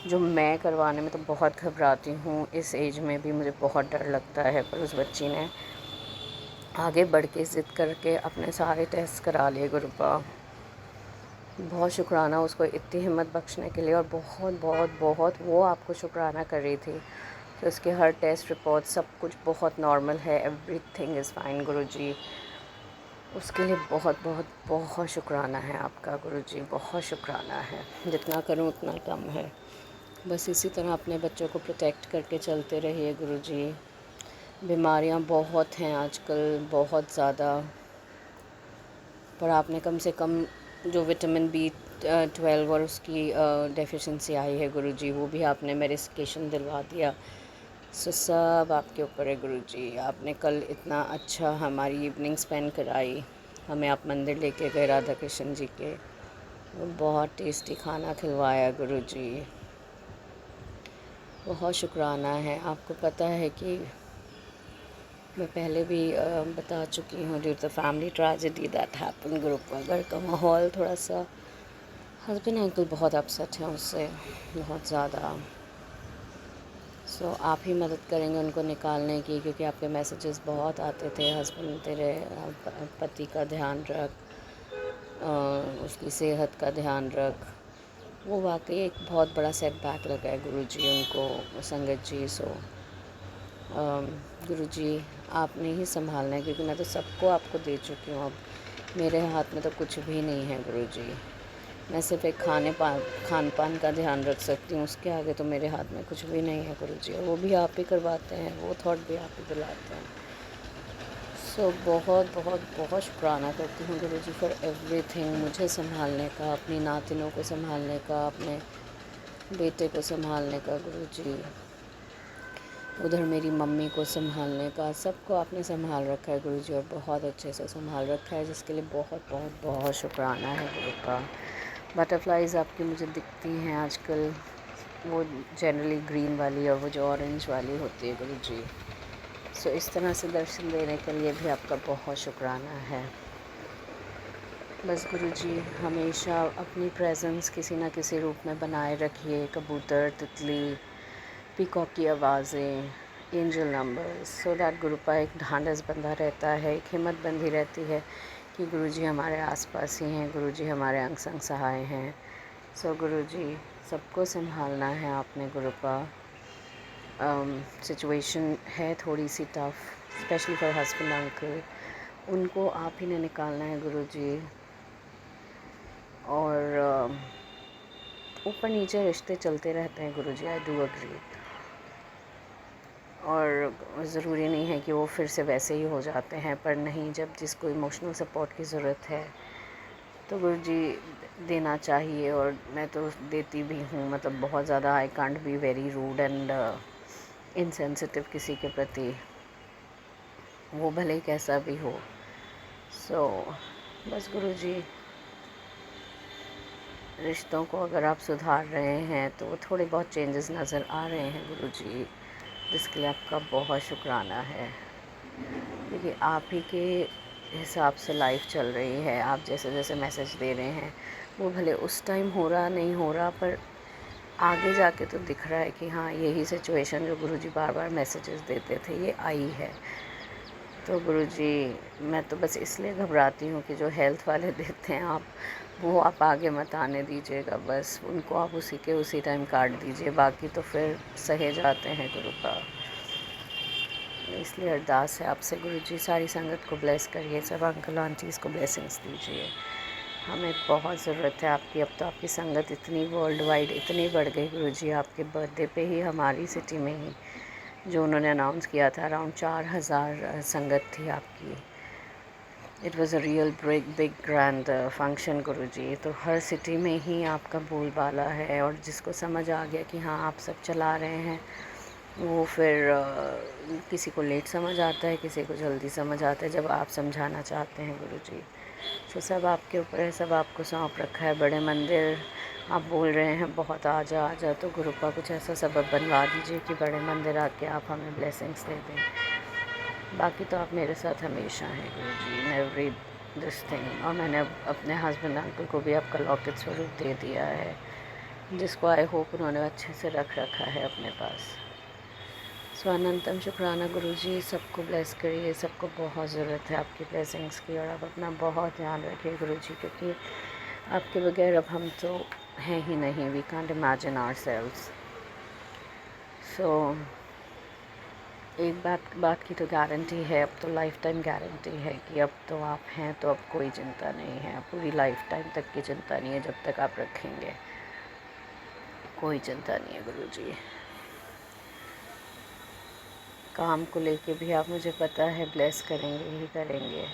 जो मैं करवाने में तो बहुत घबराती हूँ। इस एज में भी मुझे बहुत डर लगता है, पर उस बच्ची ने आगे बढ़ के ज़िद करके अपने सारे टेस्ट करा लिए गुरुपा। बहुत शुक्राना उसको इतनी हिम्मत बख्शने के लिए। और बहुत बहुत बहुत वो आपको शुक्राना कर रही थी। तो उसके हर टेस्ट रिपोर्ट सब कुछ बहुत नॉर्मल है, एवरीथिंग इज़ फाइन गुरुजी। उसके लिए बहुत बहुत बहुत शुक्राना है आपका गुरुजी, बहुत शुक्राना है। जितना करूं उतना कम है। बस इसी तरह अपने बच्चों को प्रोटेक्ट करके चलते रहिए गुरुजी। बीमारियां बहुत हैं आजकल, बहुत ज़्यादा, पर आपने कम से कम जो विटामिन B12 और उसकी डेफिशिएंसी आई है गुरुजी, वो भी आपने मेडिकेशन दिलवा दिया। सो सब आपके ऊपर है गुरुजी। आपने कल इतना अच्छा हमारी इवनिंग स्पेंड कराई, हमें आप मंदिर लेके गए राधा कृष्ण जी के, बहुत टेस्टी खाना खिलवाया गुरुजी। बहुत शुक्राना है। आपको पता है कि मैं पहले भी बता चुकी हूँ, due to the family tragedy that happen गुरुपा, घर का माहौल थोड़ा सा, हस्बैंड अंकल बहुत अपसेट हैं उससे, बहुत ज़्यादा। सो आप ही मदद करेंगे उनको निकालने की, क्योंकि आपके मैसेजेस बहुत आते थे, हस्बैंड तेरे पति का ध्यान रख, उसकी सेहत का ध्यान रख। वो वाकई एक बहुत बड़ा सेटबैक लगा है गुरुजी उनको, संगत जी। सो गुरुजी आपने ही संभालना है, क्योंकि मैं तो सबको आपको दे चुकी हूँ। अब मेरे हाथ में तो कुछ भी नहीं है गुरुजी। मैं सिर्फ एक खान पान का ध्यान रख सकती हूँ, उसके आगे तो मेरे हाथ में कुछ भी नहीं है गुरुजी। और वो भी आप ही करवाते हैं, वो थॉट भी आप ही दिलाते हैं। सो बहुत बहुत बहुत शुक्राना करती हूँ गुरुजी फॉर एवरीथिंग, मुझे संभालने का, अपनी नातिनों को संभालने का, अपने बेटे को संभालने का गुरुजी। उधर मेरी मम्मी को संभालने का, सबको आपने संभाल रखा है गुरुजी, और बहुत अच्छे से संभाल रखा है, जिसके लिए बहुत बहुत बहुत शुक्राना है गुरु का। बटरफ्लाइज़ आपकी मुझे दिखती हैं आजकल, वो जनरली ग्रीन वाली और वो जो ऑरेंज वाली होती है गुरुजी। सो इस तरह से दर्शन देने के लिए भी आपका बहुत शुक्राना है। बस गुरुजी हमेशा अपनी प्रेजेंस किसी न किसी रूप में बनाए रखिए। कबूतर, तितली, पीकॉक की आवाज़ें, एंजल नंबर्स, सो दैट गुरुपा एक ढांढस बंधा रहता है, एक हिम्मत बंधी रहती है कि गुरुजी हमारे आसपास ही हैं, गुरुजी हमारे अंग संग सहाय हैं। सो गुरुजी सबको संभालना है आपने गुरुपा। सिचुएशन है थोड़ी सी tough, specially for husband uncle, उनको आप ही ने निकालना है गुरुजी। और ऊपर नीचे रिश्ते चलते रहते हैं गुरुजी, आई डू एग्री। और ज़रूरी नहीं है कि वो फिर से वैसे ही हो जाते हैं, पर नहीं, जब जिसको इमोशनल सपोर्ट की ज़रूरत है तो गुरुजी देना चाहिए, और मैं तो देती भी हूँ। मतलब बहुत ज़्यादा I can't be very rude and insensitive किसी के प्रति, वो भले ही कैसा भी हो। सो बस गुरुजी रिश्तों को अगर आप सुधार रहे हैं तो थोड़े बहुत चेंजेस नज़र आ रहे हैं गुरुजी, जिसके लिए आपका बहुत शुक्राना है। क्योंकि आप ही के हिसाब से लाइफ चल रही है, आप जैसे जैसे मैसेज दे रहे हैं वो भले उस टाइम हो रहा नहीं हो रहा, पर आगे जाके तो दिख रहा है कि हाँ, यही सिचुएशन जो गुरुजी बार बार मैसेजेस देते थे ये आई है। तो गुरुजी मैं तो बस इसलिए घबराती हूँ कि जो हेल्थ वाले देते हैं आप, वो आप आगे मत आने दीजिएगा, बस उनको आप उसी के उसी टाइम काट दीजिए, बाकी तो फिर सहे जाते हैं गुरु का। इसलिए अरदास है आपसे गुरुजी, सारी संगत को ब्लेस करिए, सब अंकल आंटीज़ को ब्लेसिंग्स दीजिए। हमें बहुत ज़रूरत है आपकी। अब तो आपकी संगत इतनी वर्ल्ड वाइड इतनी बढ़ गई गुरुजी, आपके बर्थडे पे ही हमारी सिटी में ही जो उन्होंने अनाउंस किया था अराउंड 4000 संगत थी आपकी। It was a real big grand function गुरुजी। तो हर सिटी में ही आपका बोलबाला है, और जिसको समझ आ गया कि हाँ आप सब चला रहे हैं, वो फिर किसी को लेट समझ आता है, किसी को जल्दी समझ आता है, जब आप समझाना चाहते हैं गुरुजी। तो सब आपके ऊपर है, सब आपको सौंप रखा है। बड़े मंदिर आप बोल रहे हैं बहुत आजा आजा, तो गुरुपा कुछ ऐसा सबब बनवा दीजिए कि बड़े मंदिर आके आप हमें ब्लेसिंग्स दे दें। बाकी तो आप मेरे साथ हमेशा हैं गुरुजी इन एवरी दिस थिंग। और मैंने अपने हस्बैंड अंकल को भी आपका लॉकेट स्वरूप दे दिया है, जिसको आई होप उन्होंने अच्छे से रख रखा है अपने पास। सो अनंतम शुक्राना गुरुजी, सबको ब्लेस करिए, सबको बहुत ज़रूरत है आपकी ब्लेसिंग्स की, और आप अपना बहुत ध्यान रखिए गुरुजी, क्योंकि आपके बगैर अब हम तो हैं ही नहीं, वी कांट इमेजिन आवरसेल्व्स। सो एक बात की तो गारंटी है, अब तो लाइफ टाइम गारंटी है कि अब तो आप हैं, तो अब कोई चिंता नहीं है, पूरी लाइफ टाइम तक की चिंता नहीं है, जब तक आप रखेंगे कोई चिंता नहीं है गुरुजी। काम को लेके भी आप मुझे पता है ब्लेस करेंगे ही करेंगे।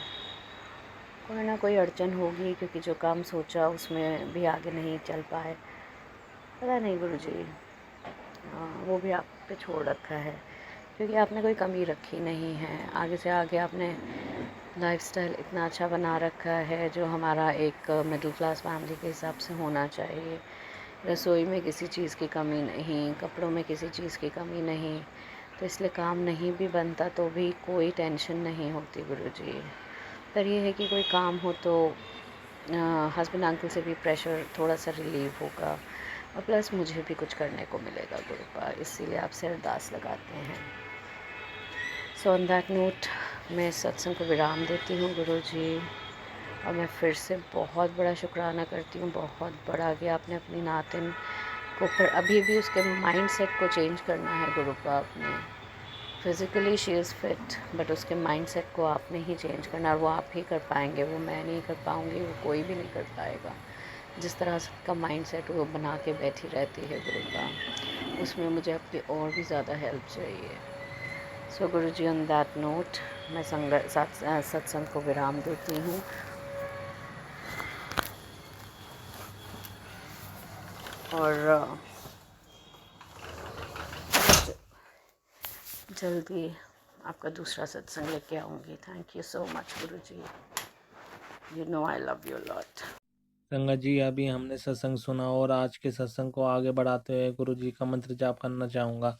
कोई ना कोई अड़चन होगी, क्योंकि जो काम सोचा उसमें भी आगे नहीं चल पाए, पता नहीं गुरुजी, वो भी आप पे छोड़ रखा है, क्योंकि आपने कोई कमी रखी नहीं है। आगे से आगे आपने लाइफस्टाइल इतना अच्छा बना रखा है जो हमारा एक मिडिल क्लास फैमिली के हिसाब से होना चाहिए। रसोई में किसी चीज़ की कमी नहीं, कपड़ों में किसी चीज़ की कमी नहीं, तो इसलिए काम नहीं भी बनता तो भी कोई टेंशन नहीं होती गुरुजी। पर ये है कि कोई काम हो तो हस्बैंड अंकल से भी प्रेशर थोड़ा सा रिलीव होगा, और प्लस मुझे भी कुछ करने को मिलेगा गुरुपा, इसीलिए आपसे अरदास लगाते हैं। सो ऑन दैट नोट मैं सत्संग को विराम देती हूँ गुरुजी, और मैं फिर से बहुत बड़ा शुक्राना करती हूँ, बहुत बड़ा, कि आपने अपनी नातिन को, पर अभी भी उसके माइंड सेट को चेंज करना है गुरुपा अपने। Physically she is fit, but उसके माइंड सेट को आपने ही चेंज करना, और वो आप ही कर पाएंगे, वो मैं नहीं कर पाऊँगी, वो कोई भी नहीं कर पाएगा। जिस तरह का माइंड सेट वो बना के बैठी रहती है गुरुपा, उसमें मुझे आपकी और भी ज़्यादा हेल्प चाहिए। सो गुरुजी ऑन दैट नोट मैं सत्संग को विराम देती हूँ। और जल्दी आपका दूसरा सत्संग लेके आऊँगी। थैंक यू सो मच गुरु जी, you know I love you lot. संगत जी, अभी हमने सत्संग सुना और आज के सत्संग को आगे बढ़ाते हुए गुरु जी का मंत्र जाप करना चाहूँगा।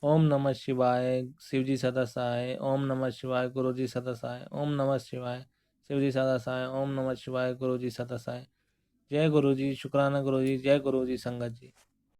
ओम नमः शिवाय, शिव जी सदा सहाय। ओम नमः शिवाय, गुरु जी सदा सहाय। ओम नमः शिवाय, शिव जी सदा सहाय। ओम नमः शिवाय, गुरु जी सदा सहाय। जय गुरु जी, शुक्राना गुरु जी, जय गुरु जी संगत जी।